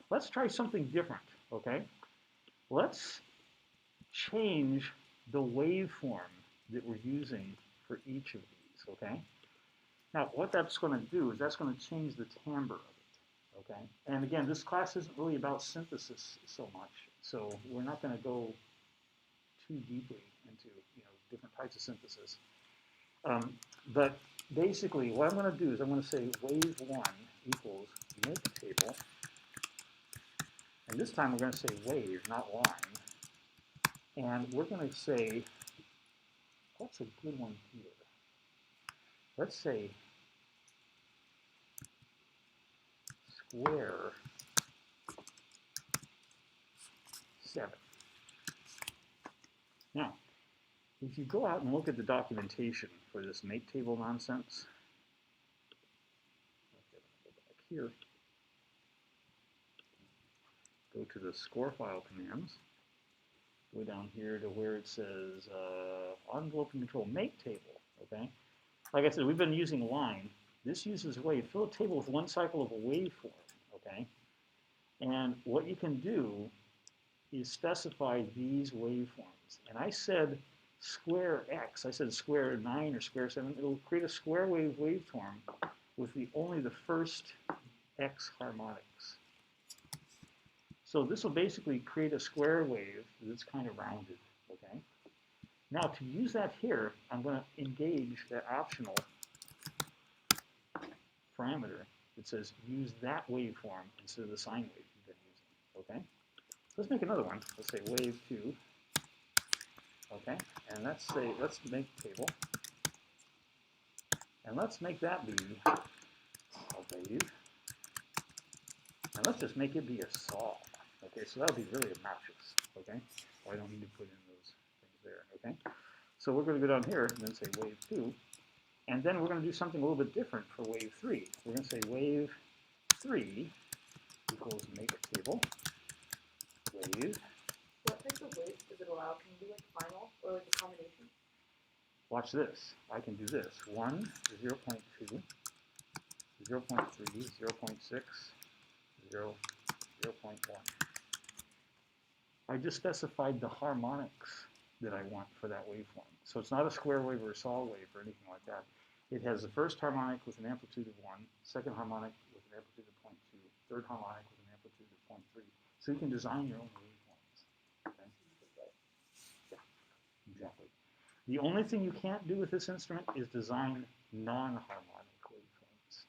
Let's try something different, okay? Let's change the waveform that we're using for each of these, okay? Now, what that's going to do is that's going to change the timbre of it, okay? And again, this class isn't really about synthesis so much, so we're not going to go too deeply into, you know, different types of synthesis. But basically, what I'm going to do is I'm going to say wave 1 equals make table. And this time we're going to say wave, not line. And we're going to say, what's a good one here? Let's say square 7. Now, if you go out and look at the documentation for this make table nonsense, go back here, go to the score file commands, go down here to where it says envelope and control make table, okay? Like I said, we've been using line. This uses wave. Fill a table with one cycle of a waveform, okay? And what you can do is specify these waveforms. And I said square X. I said square 9 or square 7. It'll create a square wave waveform with only the first X harmonics. So this will basically create a square wave that's kind of rounded, okay? Now to use that here, I'm going to engage that optional parameter that says use that waveform instead of the sine wave you've been using, okay? So let's make another one. Let's say wave 2, okay? And let's make table. And let's make that be a wave. And let's just make it be a saw. Okay, so that'll be really obnoxious, okay? Well, I don't need to put in those things there, okay? So we're going to go down here and then say wave 2. And then we're going to do something a little bit different for wave 3. We're going to say wave 3 equals make table. Wave. What type of wave does it allow? Can you do like final or like a combination? Watch this. I can do this. 1, 0.2, 0.3, 0.6, 0, 0.1. I just specified the harmonics that I want for that waveform. So it's not a square wave or a saw wave or anything like that. It has the first harmonic with an amplitude of 1, second harmonic with an amplitude of 0.2, third harmonic with an amplitude of 0.3. So you can design your own waveforms. Okay? Yeah, exactly. The only thing you can't do with this instrument is design non-harmonic waveforms.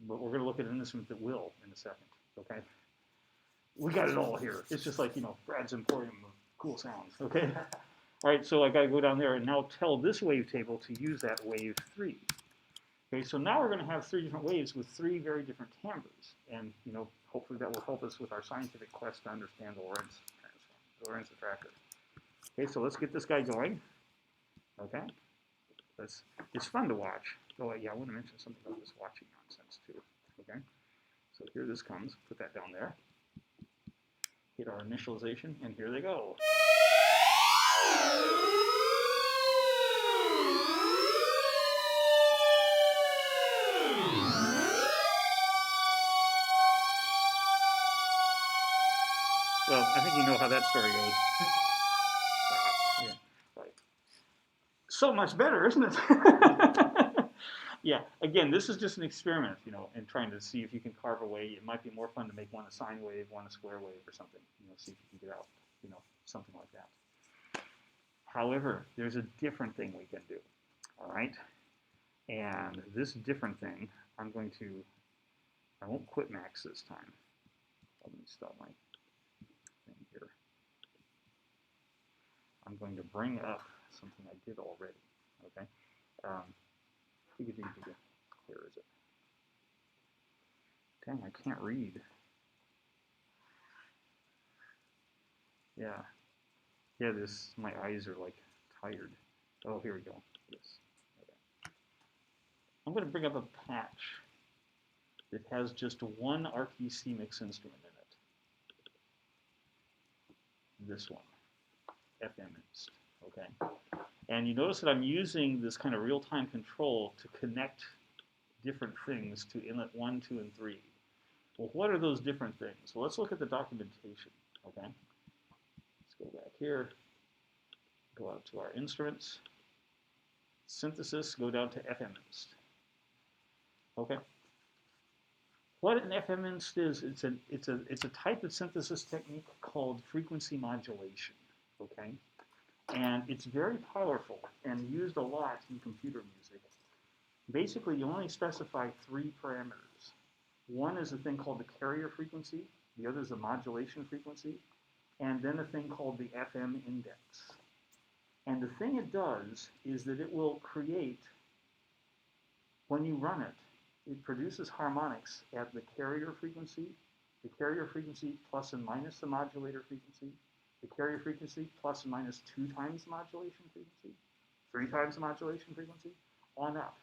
But we're going to look at an instrument that will in a second. Okay? We got it all here. It's just like, you know, Brad's Emporium of cool sounds, okay? All right, so I got to go down there and now tell this wave table to use that wave 3. Okay, so now we're going to have 3 different waves with 3 very different timbres. And, you know, hopefully that will help us with our scientific quest to understand the Lorentz transform, the Lorenz Attractor. Okay, so let's get this guy going. Okay? It's fun to watch. Oh, yeah, I want to mention something about this watching nonsense, too. Okay? So here this comes. Put that down there. Hit our initialization, and here they go. Well, I think you know how that story goes. Yeah, right. So much better, isn't it? Yeah, again, this is just an experiment, you know, and trying to see if you can carve away. It might be more fun to make one a sine wave, one a square wave or something, you know, see if you can get out, you know, something like that. However, there's a different thing we can do, all right? And this different thing, I won't quit max this time. Let me stop my thing here. I'm going to bring up something I did already, okay? Where is it? Dang, I can't read. Yeah. Yeah, my eyes are like tired. Oh, here we go. This. Okay. I'm going to bring up a patch that has just one RPC mix instrument in it. This one, FMinst, okay? And you notice that I'm using this kind of real-time control to connect different things to inlet 1, 2, and 3. Well, what are those different things? Well, let's look at the documentation, okay? Let's go back here, go out to our instruments, synthesis, go down to FMinst, okay? What an FMinst is, it's a type of synthesis technique called frequency modulation, okay? And it's very powerful and used a lot in computer music. Basically, you only specify 3 parameters. One is a thing called the carrier frequency, the other is the modulation frequency, and then a thing called the FM index. And the thing it does is that it will create, when you run it, it produces harmonics at the carrier frequency plus and minus the modulator frequency, the carrier frequency plus and minus 2 times the modulation frequency, 3 times the modulation frequency, on up.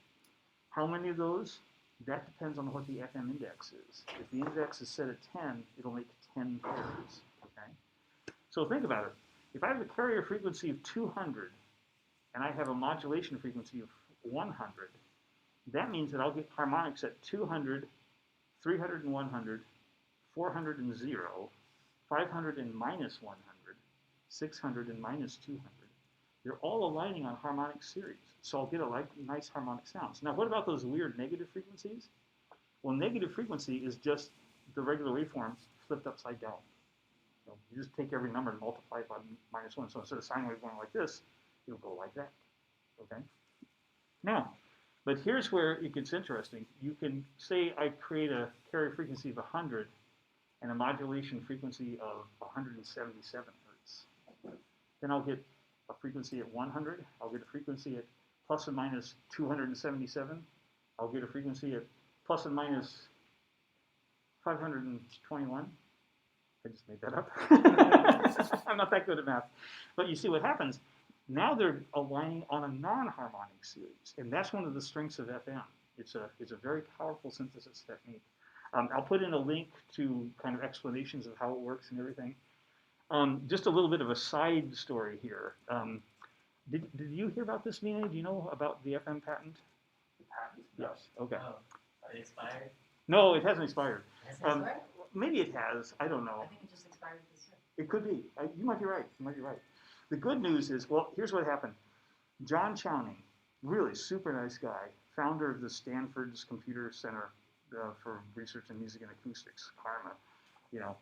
How many of those? That depends on what the FM index is. If the index is set at 10, it'll make 10 pairs, okay? So think about it. If I have a carrier frequency of 200 and I have a modulation frequency of 100, that means that I'll get harmonics at 200, 300 and 100, 400 and 0, 500 and minus 100, 600 and minus 200. They're all aligning on harmonic series. So I'll get a nice harmonic sounds. Now, what about those weird negative frequencies? Well, negative frequency is just the regular waveform flipped upside down. So you just take every number and multiply it by -1. So instead of sine wave going like this, it'll go like that, okay? Now, but here's where it gets interesting. You can say I create a carrier frequency of 100 and a modulation frequency of 177 hertz. Then I'll get a frequency at 100. I'll get a frequency at plus and minus 277. I'll get a frequency at plus and minus 521. I just made that up. I'm not that good at math. But you see what happens. Now they're aligning on a non-harmonic series. And that's one of the strengths of FM. It's a very powerful synthesis technique. I'll put in a link to kind of explanations of how it works and everything. Just a little bit of a side story here. Did you hear about this, Mina? Do you know about the FM patent? The patent? Yes. Okay. Oh, are they expired? No, it hasn't expired. Has it expired? Maybe it has. I don't know. I think it just expired this year. It could be. You might be right. You might be right. The good news is, well, here's what happened. John Chowning, really super nice guy, founder of the Stanford's Computer Center for Research in Music and Acoustics, CARMA, you know.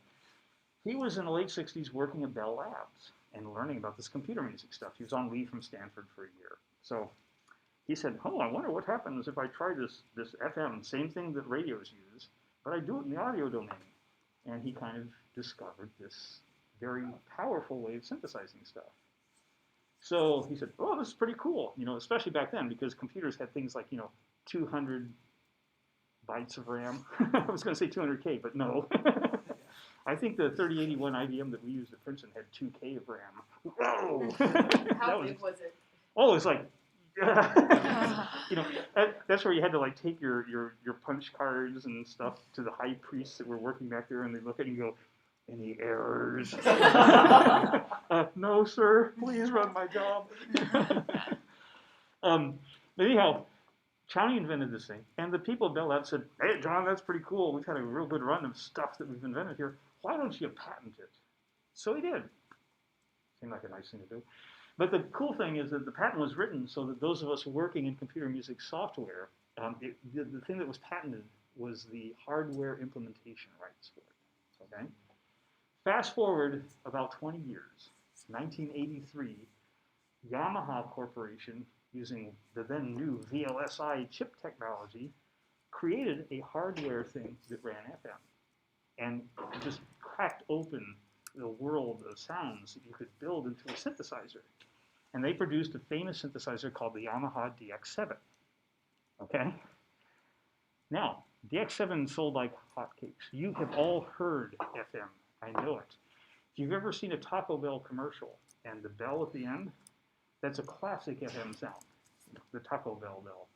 He was in the late 60s working at Bell Labs and learning about this computer music stuff. He was on leave from Stanford for a year. So he said, oh, I wonder what happens if I try this FM, same thing that radios use, but I do it in the audio domain. And he kind of discovered this very powerful way of synthesizing stuff. So he said, oh, this is pretty cool, you know, especially back then because computers had things like, you know, 200 bytes of RAM. I was going to say 200K, but no. I think the 3081 IBM that we used at Princeton had 2K of RAM. Whoa! How big was it? Oh, it's like, you know, that's where you had to like take your punch cards and stuff to the high priests that were working back there, and they look at you and go, any errors? No, sir. Please run my job. But anyhow, Chowning invented this thing, and the people at Bell Labs said, hey, John, that's pretty cool. We've had a real good run of stuff that we've invented here. Why don't you patent it? So he did. Seemed like a nice thing to do. But the cool thing is that the patent was written so that those of us working in computer music software, the thing that was patented was the hardware implementation rights for it, okay? Fast forward about 20 years, 1983, Yamaha Corporation, using the then new VLSI chip technology, created a hardware thing that ran FM and just cracked open the world of sounds that you could build into a synthesizer. And they produced a famous synthesizer called the Yamaha DX7, okay? Now, DX7 sold like hotcakes. You have all heard FM, I know it. If you've ever seen a Taco Bell commercial and the bell at the end, that's a classic FM sound, the Taco Bell bell.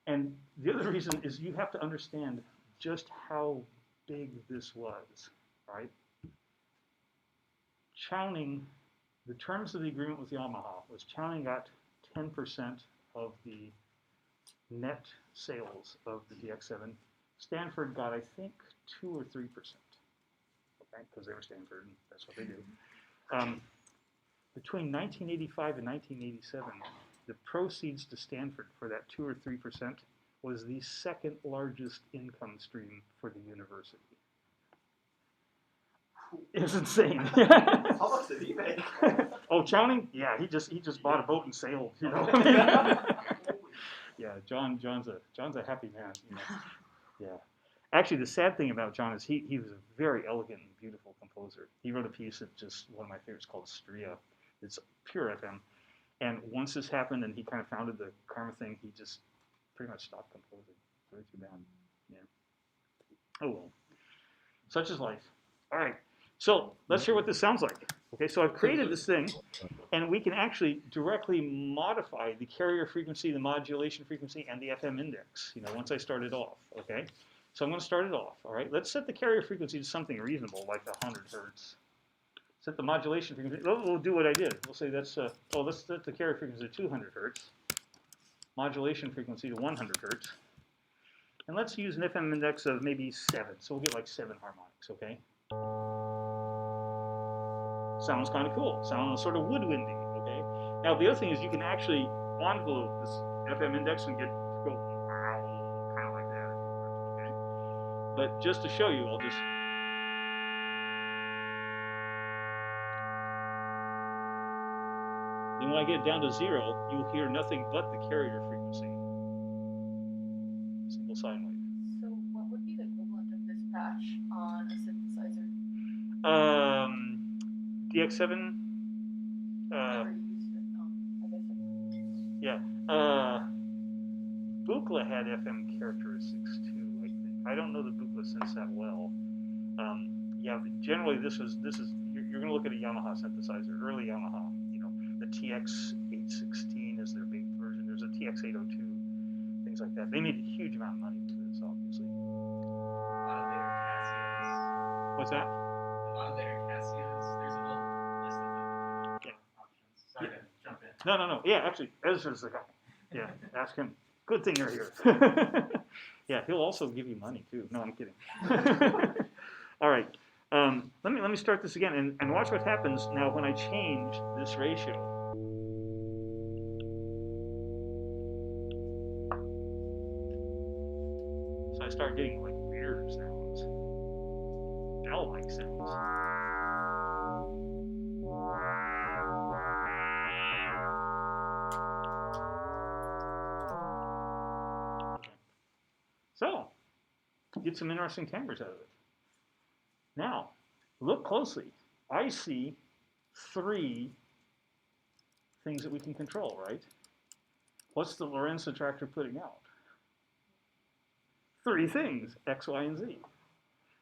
And the other reason is you have to understand just how big this was, right? Chowning, the terms of the agreement with Yamaha was Chowning got 10% of the net sales of the DX7. Stanford got, I think, 2 or 3%, okay, because they were Stanford, and that's what they do. Between 1985 and 1987, the proceeds to Stanford for that 2 or 3% was the second largest income stream for the university. It's insane. How much did he make? Oh, Chowning? Yeah, he just bought a boat and sailed. You know. Yeah, John's a happy man. You know? Yeah. Actually, the sad thing about John is he was a very elegant and beautiful composer. He wrote a piece that just one of my favorites called Stria. It's pure FM. And once this happened and he kind of founded the Karma thing, he just pretty much stopped composing. Very too bad. Yeah. Oh well. Such is life. All right. So let's hear what this sounds like. Okay, so I've created this thing, and we can actually directly modify the carrier frequency, the modulation frequency, and the FM index, you know, once I start it off, okay? So I'm going to start it off, all right? Let's set the carrier frequency to something reasonable, like 100 hertz. Set the modulation frequency, we'll do what I did. We'll say that's, let's set the carrier frequency to 200 hertz, modulation frequency to 100 hertz, and let's use an FM index of maybe 7, so we'll get like 7 harmonics, okay? Sounds kind of cool. Sounds sort of woodwindy, okay? Now, the other thing is you can actually envelope this FM index and go wow, kind of like that if you want, okay? But just to show you, I'll just... Then when I get it down to 0, you'll hear nothing but the carrier frequency. Single sine wave. So what would be the equivalent of this patch on a synthesizer? DX7. Never used it. I guess I've never used it. Yeah. Buchla had FM characteristics too, I think. I don't know the Buchla synths that well. Yeah, generally this is you're going to look at a Yamaha synthesizer, early Yamaha. You know, the TX816 is their big version. There's a TX802, things like that. They made a huge amount of money with this, obviously. Later Casios. What's that? Later Casios. There's a whole list of them if you want options. Sorry to jump in. No. Yeah, actually, Ezra's the guy. Yeah, ask him. Good thing you're here. Yeah, he'll also give you money too. No, I'm kidding. All right. Let me start this again and watch what happens now when I change this ratio. So I start getting like weird sounds, bell-like sounds. So, get some interesting timbres out of it. Now, look closely. I see 3 things that we can control, right? What's the Lorentz Attractor putting out? 3 things, X, Y, and Z.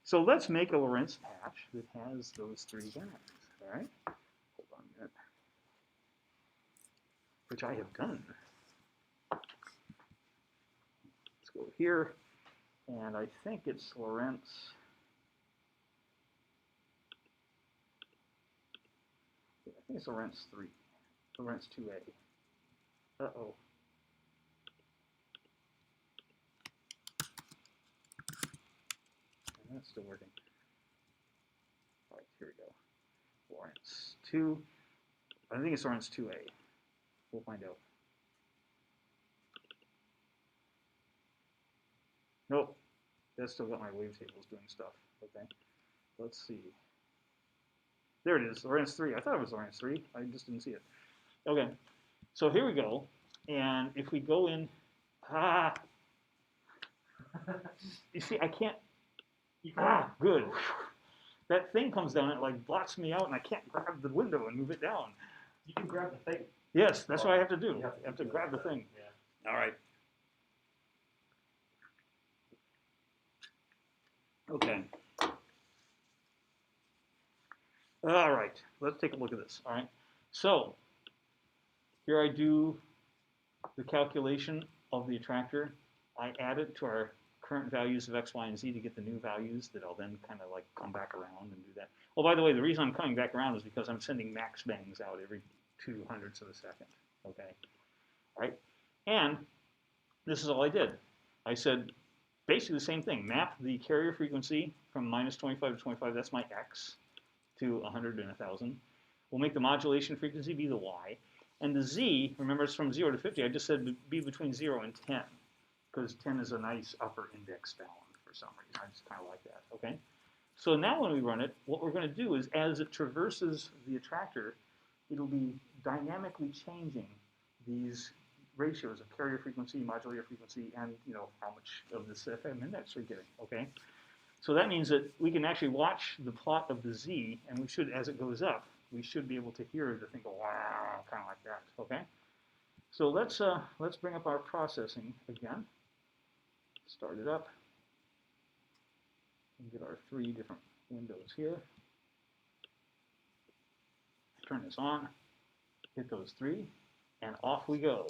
So let's make a Lorentz patch that has those 3 guys, all right? Hold on a minute. Which I have done. Let's go here, and I think it's Lorentz. I think it's Lorentz 3, Lorentz 2A. Uh-oh. And that's still working. All right, here we go. Lorentz 2. I think it's Lorentz 2A. We'll find out. Nope. That's still got my wavetables doing stuff. Okay. Let's see. There it is, Lorentz 3. I thought it was Lorentz 3. I just didn't see it. Okay. So here we go. And if we go in, you see, I can't, good. That thing comes down, it like blocks me out, and I can't grab the window and move it down. You can grab the thing. Yes, that's what I have to do. You I have to grab the thing. Yeah. All right. Okay. All right, let's take a look at this. All right, so here I do the calculation of the attractor. I add it to our current values of x, y, and z to get the new values that I'll then kind of like come back around and do that. Oh, by the way, the reason I'm coming back around is because I'm sending max bangs out every 200ths of a second, okay? All right, and this is all I did. I said basically the same thing. Map the carrier frequency from minus 25 to 25, that's my x, to 100 and 1,000. We'll make the modulation frequency be the y. And the z, remember it's from 0 to 50, I just said be between 0 and 10, because 10 is a nice upper index bound for some reason. I just kind of like that, okay? So now when we run it, what we're going to do is as it traverses the attractor, it'll be dynamically changing these ratios of carrier frequency, modulator frequency, and how much of this FM index we're getting, okay? So that means that we can actually watch the plot of the z, and we should, as it goes up, we should be able to hear the thing go wow, kind of like that, okay? So let's bring up our processing again. Start it up. And get our 3 different windows here. Turn this on. Hit those 3, and off we go.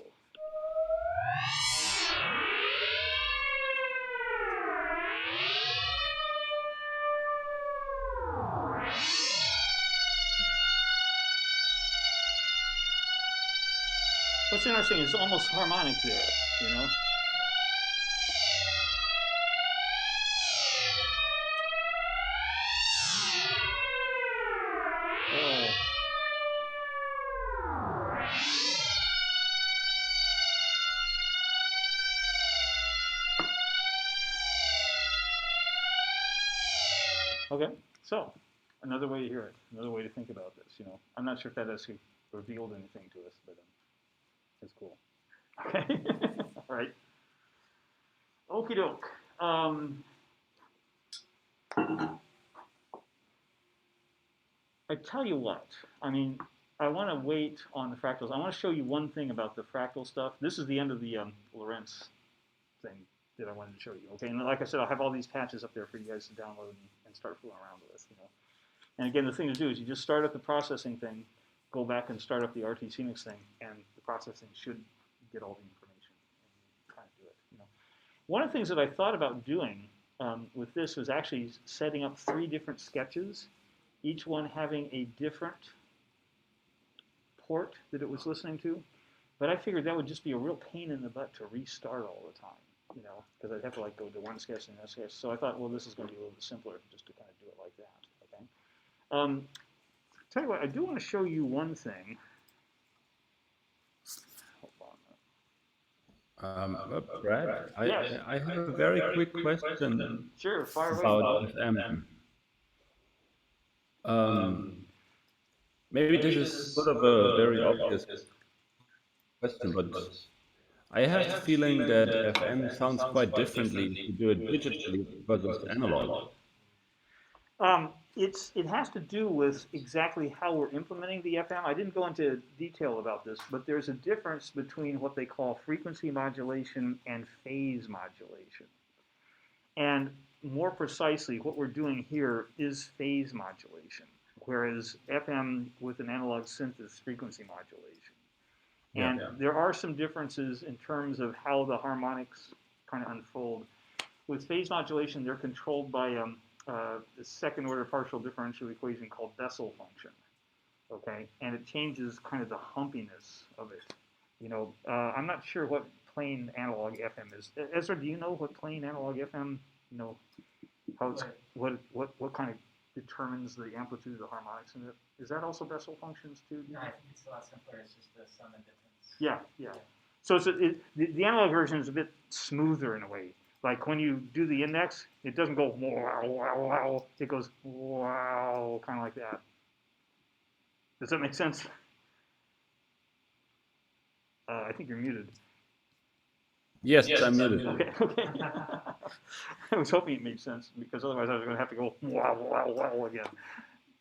What's interesting is it's almost harmonic there, Oh. Okay, so another way to hear it, another way to think about this. I'm not sure if that has revealed anything to us, but it's cool. Okay, all right. Okie doke. I tell you what, I want to wait on the fractals. I want to show you one thing about the fractal stuff. This is the end of the Lorentz thing that I wanted to show you. Okay, and like I said, I'll have all these patches up there for you guys to download and start fooling around with. And again, the thing to do is you just start up the processing thing, go back and start up the RTCMix thing, and the processing should get all the information and kind of do it. One of the things that I thought about doing with this was actually setting up 3 different sketches, each one having a different port that it was listening to. But I figured that would just be a real pain in the butt to restart all the time, because I'd have to go to one sketch and another sketch. So I thought, well, this is going to be a little bit simpler just to kind of do it like that. Okay. Tell you what, I do want to show you one thing. Brad, Yes. I have a very quick question Sure, fire away. about FM. Maybe this is sort of a very obvious question, but I have the feeling that FM sounds quite differently if you do it digitally versus analog. It has to do with exactly how we're implementing the FM. I didn't go into detail about this, but there's a difference between what they call frequency modulation and phase modulation. And more precisely, what we're doing here is phase modulation, whereas FM with an analog synth is frequency modulation. And there are some differences in terms of how the harmonics kind of unfold. With phase modulation, they're controlled by the second order partial differential equation called Bessel function, okay? And it changes kind of the humpiness of it. I'm not sure what plain analog FM is. Ezra, do you know what plain analog FM, how it's, what kind of determines the amplitude of the harmonics in it? Is that also Bessel functions too? No, I think it's a lot simpler. It's just the sum and difference. Yeah. So the analog version is a bit smoother in a way. Like when you do the index, it doesn't go wow, wow, wow. It goes wow, kind of like that. Does that make sense? I think you're muted. Yes, I'm muted. Okay. I was hoping it made sense because otherwise I was going to have to go wow, wow, wow again.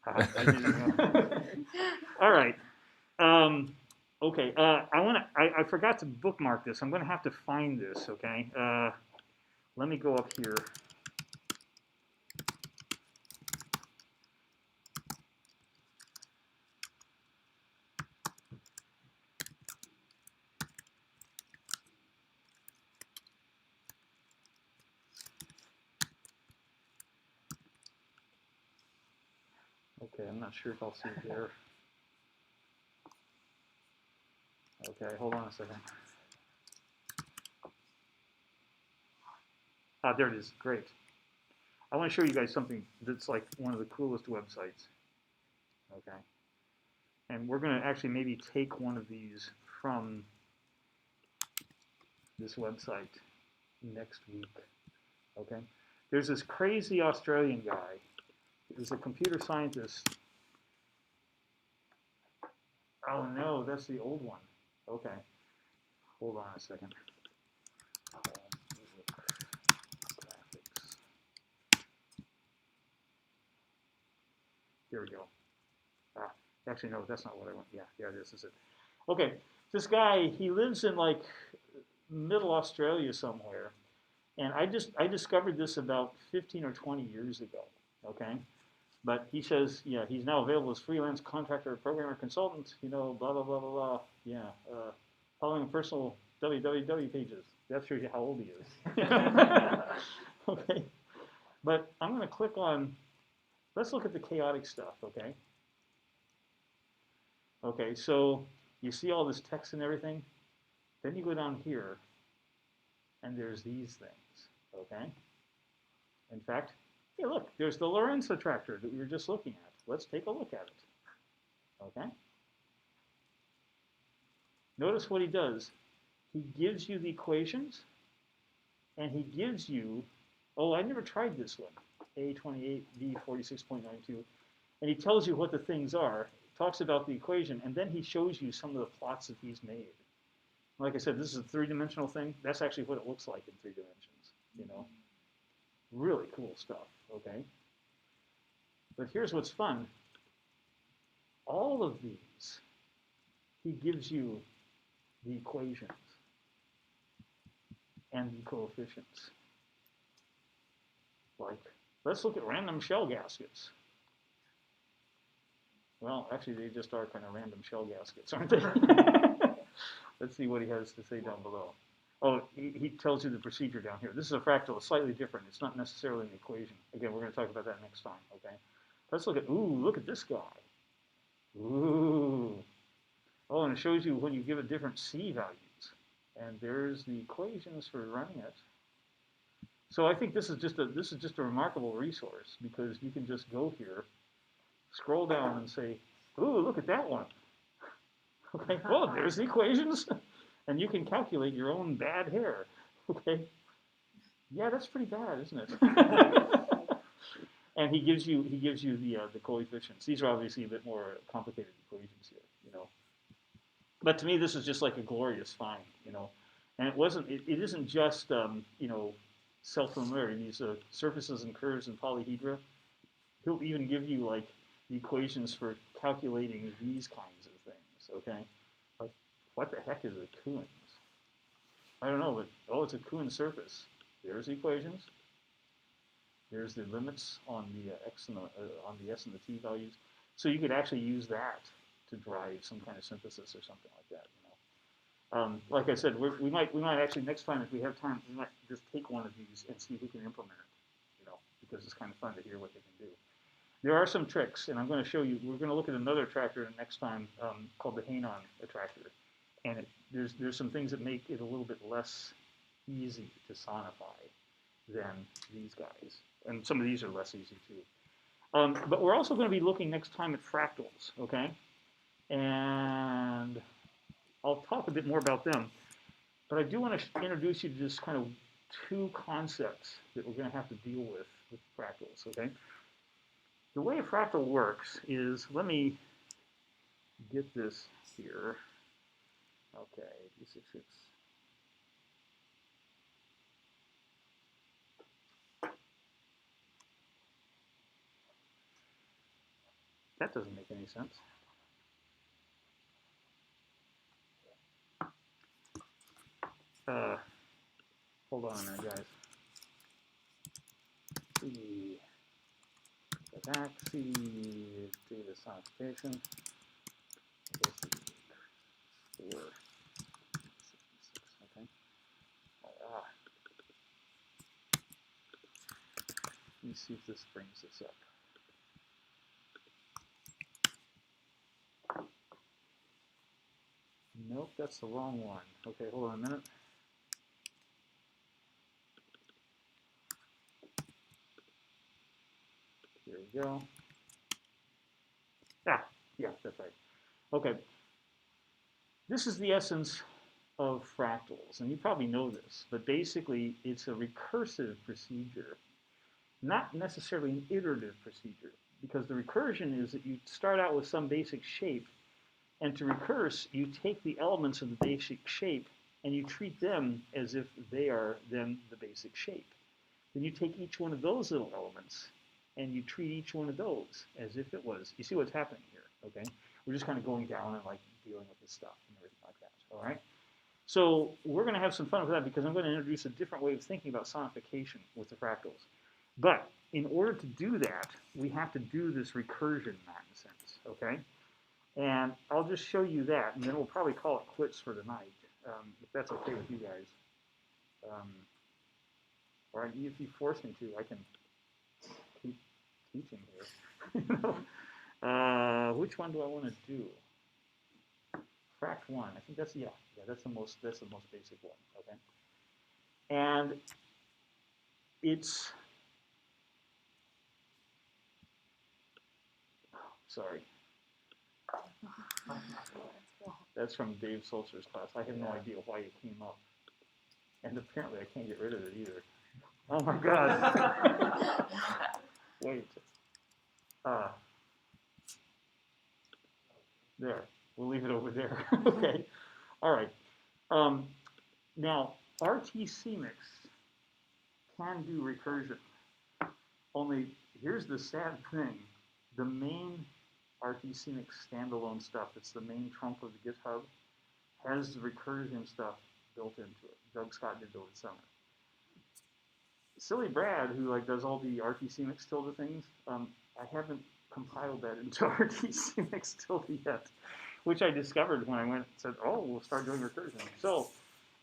I didn't know. All right. Okay. I forgot to bookmark this. I'm going to have to find this. Okay. Let me go up here. Okay, I'm not sure if I'll see it there. Okay, hold on a second. Ah, there it is. Great. I want to show you guys something that's like one of the coolest websites. Okay. And we're going to actually maybe take one of these from this website next week. Okay. There's this crazy Australian guy. He's a computer scientist. Oh no, that's the old one. Okay. Hold on a second. Graphics. Here we go. Ah, actually, no, that's not what I want. Yeah, this is it. Okay, this guy, he lives in like middle Australia somewhere, and I discovered this about 15 or 20 years ago. Okay, but he says, yeah, he's now available as freelance contractor, programmer, consultant. You know, blah blah blah blah blah. Yeah, following personal www pages. That shows you how old he is. Okay, but I'm going to click on. Let's look at the chaotic stuff. Okay. Okay, so you see all this text and everything. Then you go down here, and there's these things. Okay. In fact, hey, look, there's the Lorentz Attractor that we were just looking at. Let's take a look at it. Okay. Notice what he does. He gives you the equations, and he gives you, oh, I never tried this one, A28, B46.92, and he tells you what the things are, talks about the equation, and then he shows you some of the plots that he's made. Like I said, this is a three-dimensional thing. That's actually what it looks like in 3 dimensions, you know. Really cool stuff, okay? But here's what's fun. All of these, he gives you the equations and the coefficients. Like, let's look at random shell gaskets. Well, actually, they just are kind of random shell gaskets, aren't they? Let's see what he has to say down below. Oh, he tells you the procedure down here. This is a fractal. It's slightly different. It's not necessarily an equation. Again, we're going to talk about that next time, okay? Let's look at, ooh, look at this guy. Ooh. Oh, and it shows you when you give it different C values. And there's the equations for running it. So I think this is just a remarkable resource because you can just go here, scroll down and say, ooh, look at that one. Okay, well, there's the equations. And you can calculate your own bad hair. Okay? Yeah, that's pretty bad, isn't it? And he gives you the coefficients. These are obviously a bit more complicated equations here, you know. But to me, this is just like a glorious find, you know. And it isn't just you know, self-familiar. These surfaces and curves and polyhedra. He'll even give you like the equations for calculating these kinds of things. Okay, like what the heck is a Kuhn? I don't know, but oh, it's a Kuhn surface. There's the equations. There's the limits on the x and on the s and the t values. So you could actually use that to drive some kind of synthesis or something like that. You know, like I said, we might actually next time if we have time, we might just take one of these and see if we can implement it. You know, because it's kind of fun to hear what they can do. There are some tricks, and I'm going to show you. We're going to look at another attractor next time called the Hanon attractor, and there's some things that make it a little bit less easy to sonify than these guys, and some of these are less easy too. But we're also going to be looking next time at fractals, okay? And I'll talk a bit more about them, but I do want to introduce you to just kind of 2 concepts that we're going to have to deal with fractals, okay? The way a fractal works is, let me get this here. Okay, g66. That doesn't make any sense. Hold on a minute, guys. See, go back, see data sonification. Okay. Let me see if this brings this up. that's the wrong one. Okay, hold on a minute. Here we go. Ah, yeah, that's right. Okay. This is the essence of fractals, and you probably know this, but basically it's a recursive procedure, not necessarily an iterative procedure, because the recursion is that you start out with some basic shape, and to recurse, you take the elements of the basic shape and you treat them as if they are then the basic shape. Then you take each one of those little elements and you treat each one of those as if it was. You see what's happening here, okay? We're just kind of going down and like dealing with this stuff and everything like that, all right? So we're going to have some fun with that because I'm going to introduce a different way of thinking about sonification with the fractals. But in order to do that, we have to do this recursion in that sense, okay? And I'll just show you that, and then we'll probably call it quits for tonight, if that's okay with you guys. Or if you force me to, I can keep teaching here. Which one do I want to do? Fract 1. I think that's that's the most basic one. Okay. And it's sorry. That's from Dave Sulzer's class. I have no idea why it came up. And apparently I can't get rid of it either. Oh my God. Wait. There. We'll leave it over there. Okay. All right. Now, RTCMix can do recursion. Only here's the sad thing. The main RTCMix standalone stuff, it's the main trunk of the GitHub, has the recursion stuff built into it. Doug Scott did over the summer. Silly Brad, who like does all the RTCMix tilde things, I haven't compiled that into RTCMix tilde yet, which I discovered when I went and said, oh, we'll start doing recursion. So,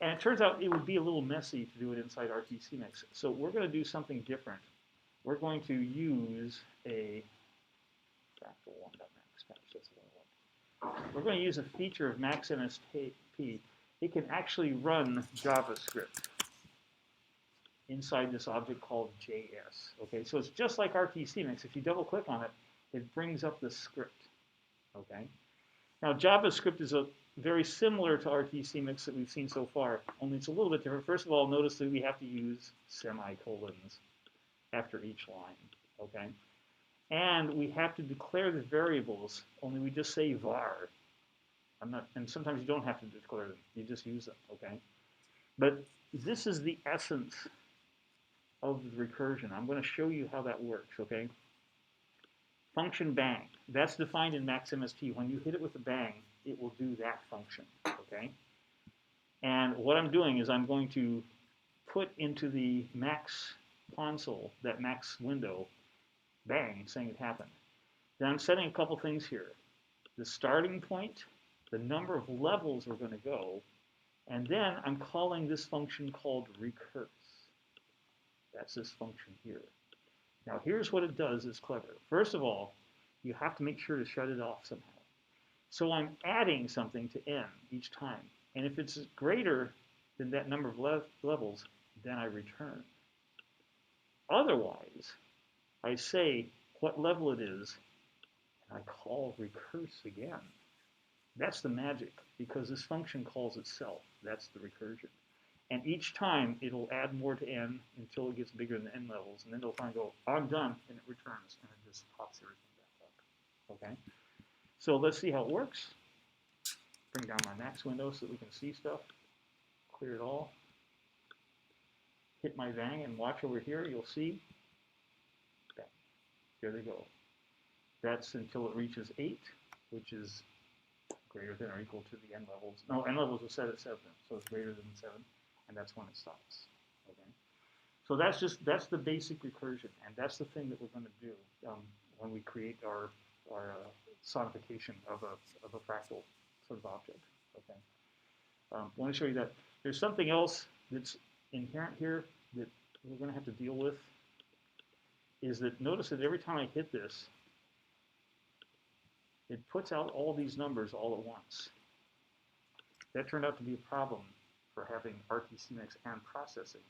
and it turns out it would be a little messy to do it inside RTCMix. So we're going to do something different. We're going to use a fractal 1.max patch. That's what I want. We're going to use a feature of MaxMSP. It can actually run JavaScript inside this object called JS. Okay, so it's just like RTCMix. If you double click on it, it brings up the script. Okay. Now JavaScript is very similar to RTCMix that we've seen so far, only it's a little bit different. First of all, notice that we have to use semicolons after each line. Okay. And we have to declare the variables, only we just say var. And sometimes you don't have to declare them, you just use them, okay? But this is the essence of the recursion. I'm going to show you how that works, okay? Function bang, that's defined in MaxMSP. When you hit it with a bang, it will do that function, okay? And what I'm doing is I'm going to put into the Max console, that Max window, bang, saying it happened. Then I'm setting a couple things here. The starting point, the number of levels we're going to go, and then I'm calling this function called recurse. That's this function here. Now here's what it does, it's clever. First of all, you have to make sure to shut it off somehow. So I'm adding something to n each time. And if it's greater than that number of levels, then I return. Otherwise, I say what level it is, and I call recurse again. That's the magic, because this function calls itself. That's the recursion. And each time, it'll add more to n until it gets bigger than n levels, and then it'll finally go, I'm done, and it returns, and it just pops everything back up. Okay? So let's see how it works. Bring down my Max window so that we can see stuff. Clear it all. Hit my bang, and watch over here, you'll see. Bang. There they go. That's until it reaches 8, which is greater than or equal to the n levels. No, n levels are set at 7, so it's greater than 7, and that's when it stops. Okay. So that's the basic recursion, and that's the thing that we're going to do when we create our sonification of a fractal sort of object. Okay. I want to show you that there's something else that's inherent here that we're going to have to deal with. Is that notice that every time I hit this, it puts out all these numbers all at once. that turned out to be a problem for having RTC mix and processing.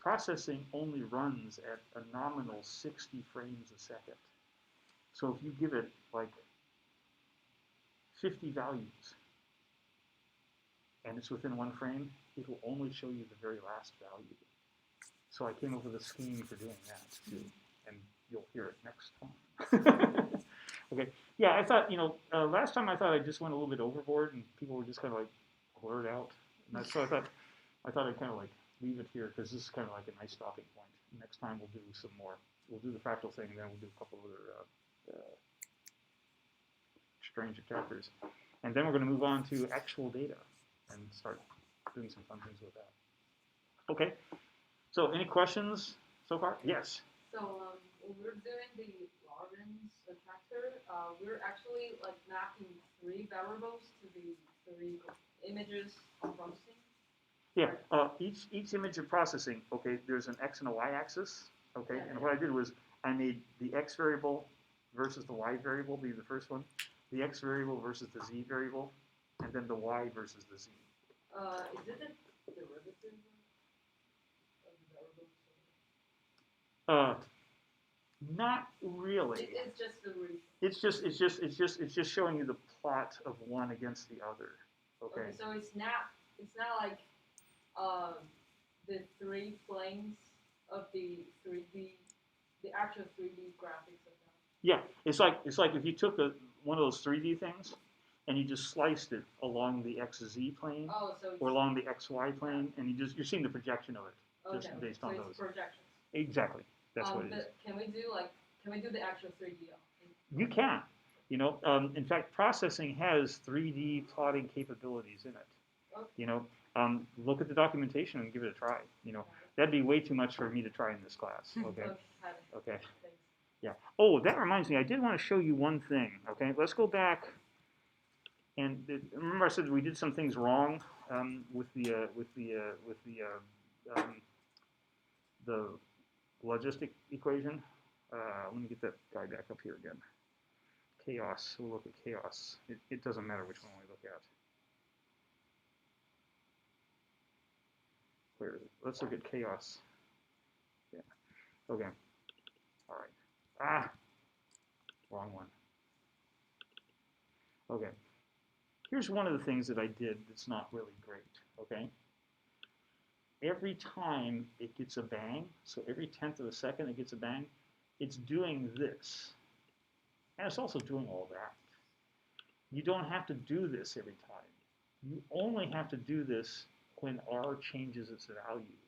Processing only runs at a nominal 60 frames a second. So if you give it like 50 values and it's within 1 frame, it will only show you the very last value. So I came up with a scheme for doing that too, and you'll hear it next time. Okay, yeah, I thought, last time I thought I just went a little bit overboard and people were just kind of like blurred out. And so I thought I'd kind of like leave it here because this is kind of like a nice stopping point. Next time we'll do some more. We'll do the fractal thing, and then we'll do a couple other strange chapters. And then we're going to move on to actual data and start doing some fun things with that. Okay, so any questions so far? Yes. So when we're doing the Laurence Attractor, we're actually like mapping 3 variables to the 3 images of processing. Yeah, each image of processing, okay, there's an X and a Y axis, okay, Yeah. and what I did was I made the X variable versus the Y variable be the first one, the X variable versus the Z variable, and then the Y versus the Z. Is it a derivative of the variables? Not really. It's just the reason. It's just showing you the plot of one against the other. Okay. So it's not like the 3 planes of the 3D, the actual 3D graphics of them. Yeah, it's like if you took one of those 3D things and you just sliced it along the XZ plane Oh, so it's, or along the XY plane, and you're seeing the projection of it just okay. based So on it's those. projections. Exactly. That's what it is. But can we do the actual 3D? You can. In fact, processing has 3D plotting capabilities in it. Okay. Look at the documentation and give it a try. That'd be way too much for me to try in this class. Okay. Okay. Thanks. Yeah. Oh, that reminds me. I did want to show you one thing. Okay. Let's go back. And remember, I said we did some things wrong with the logistic equation. Let me get that guy back up here again. Chaos. We'll look at chaos. It doesn't matter which one we look at. Where is it? Let's look at chaos. Yeah. Okay. All right. Wrong one. Okay. Here's one of the things that I did that's not really great. Okay. Every time it gets a bang, so every 1/10 of a second it gets a bang, it's doing this. And it's also doing all that. You don't have to do this every time. You only have to do this when R changes its value.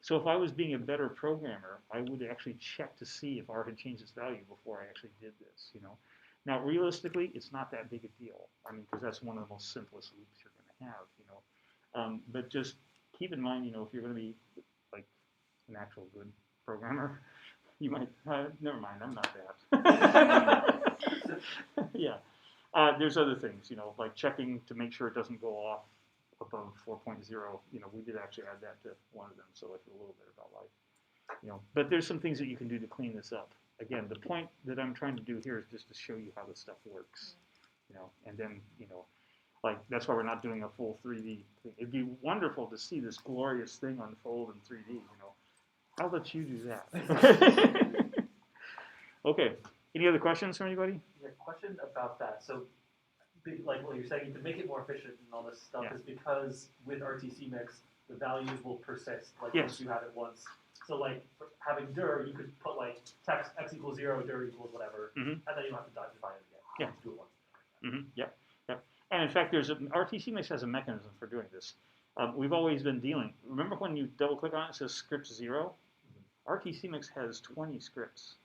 So if I was being a better programmer, I would actually check to see if R had changed its value before I actually did this, Now, realistically, it's not that big a deal. I mean, because that's one of the most simplest loops you're going to have, But just keep in mind, if you're going to be like an actual good programmer, you might, never mind, I'm not that. Yeah. There's other things, like checking to make sure it doesn't go off above 4.0. We did actually add that to one of them, so like a little bit about life. But there's some things that you can do to clean this up. Again, the point that I'm trying to do here is just to show you how this stuff works, and then, like that's why we're not doing a full 3D thing. It'd be wonderful to see this glorious thing unfold in 3D, I'll let you do that. Okay, any other questions from anybody? Yeah, question about that. So, like what you're saying, to make it more efficient and all this stuff Yeah. is because with RTC mix, the values will persist. Like Yes. once you have it once. So like for having dir, you could put like text x equals 0, dir equals whatever, Mhm. and then you don't have to divide it again. Yeah. Just do it once. Yep. And in fact, RTC Mix has a mechanism for doing this. We've always been dealing. Remember when you double click on it, it says script 0? RTC Mix has 20 scripts.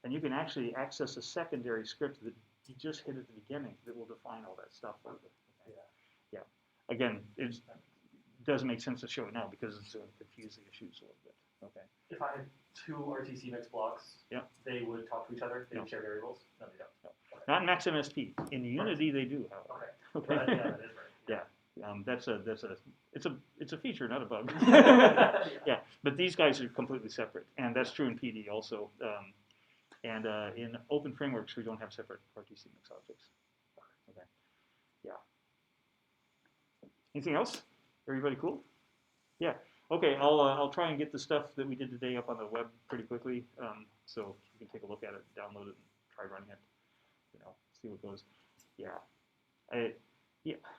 And you can actually access a secondary script that you just hit at the beginning that will define all that stuff for you. Yeah. Again, it doesn't make sense to show it now because it's going to confuse the issues a little bit. Okay. If I had 2 RTC mix blocks, they would talk to each other. They would share variables. No, they don't. No. Not in MaxMSP. In Unity, they do, however. Okay. Okay. Yeah, that is right. Yeah. It's a feature, not a bug. Yeah, but these guys are completely separate, and that's true in PD also. And in open frameworks, we don't have separate RTC mix objects. Okay. Yeah. Anything else? Everybody cool? Yeah. Okay, I'll try and get the stuff that we did today up on the web pretty quickly, so you can take a look at it, download it, and try running it. You know, see what goes. Yeah,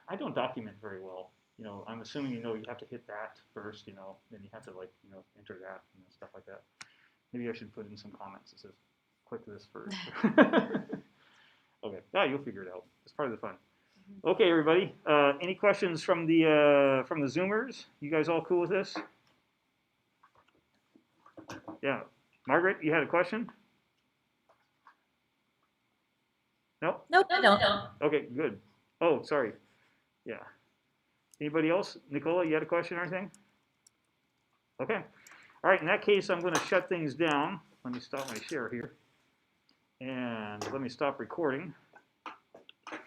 I don't document very well. You know, I'm assuming you have to hit that first. You know, then you have to enter that and stuff like that. Maybe I should put in some comments that says, "Click this first." Okay, you'll figure it out. It's part of the fun. Okay, everybody. Any questions from the Zoomers? You guys all cool with this? Yeah, Margaret, you had a question? No? Nope, I don't. Okay, good. Oh, sorry. Yeah. Anybody else? Nicola, you had a question or anything? Okay. All right, in that case, I'm going to shut things down. Let me stop my share here. And let me stop recording.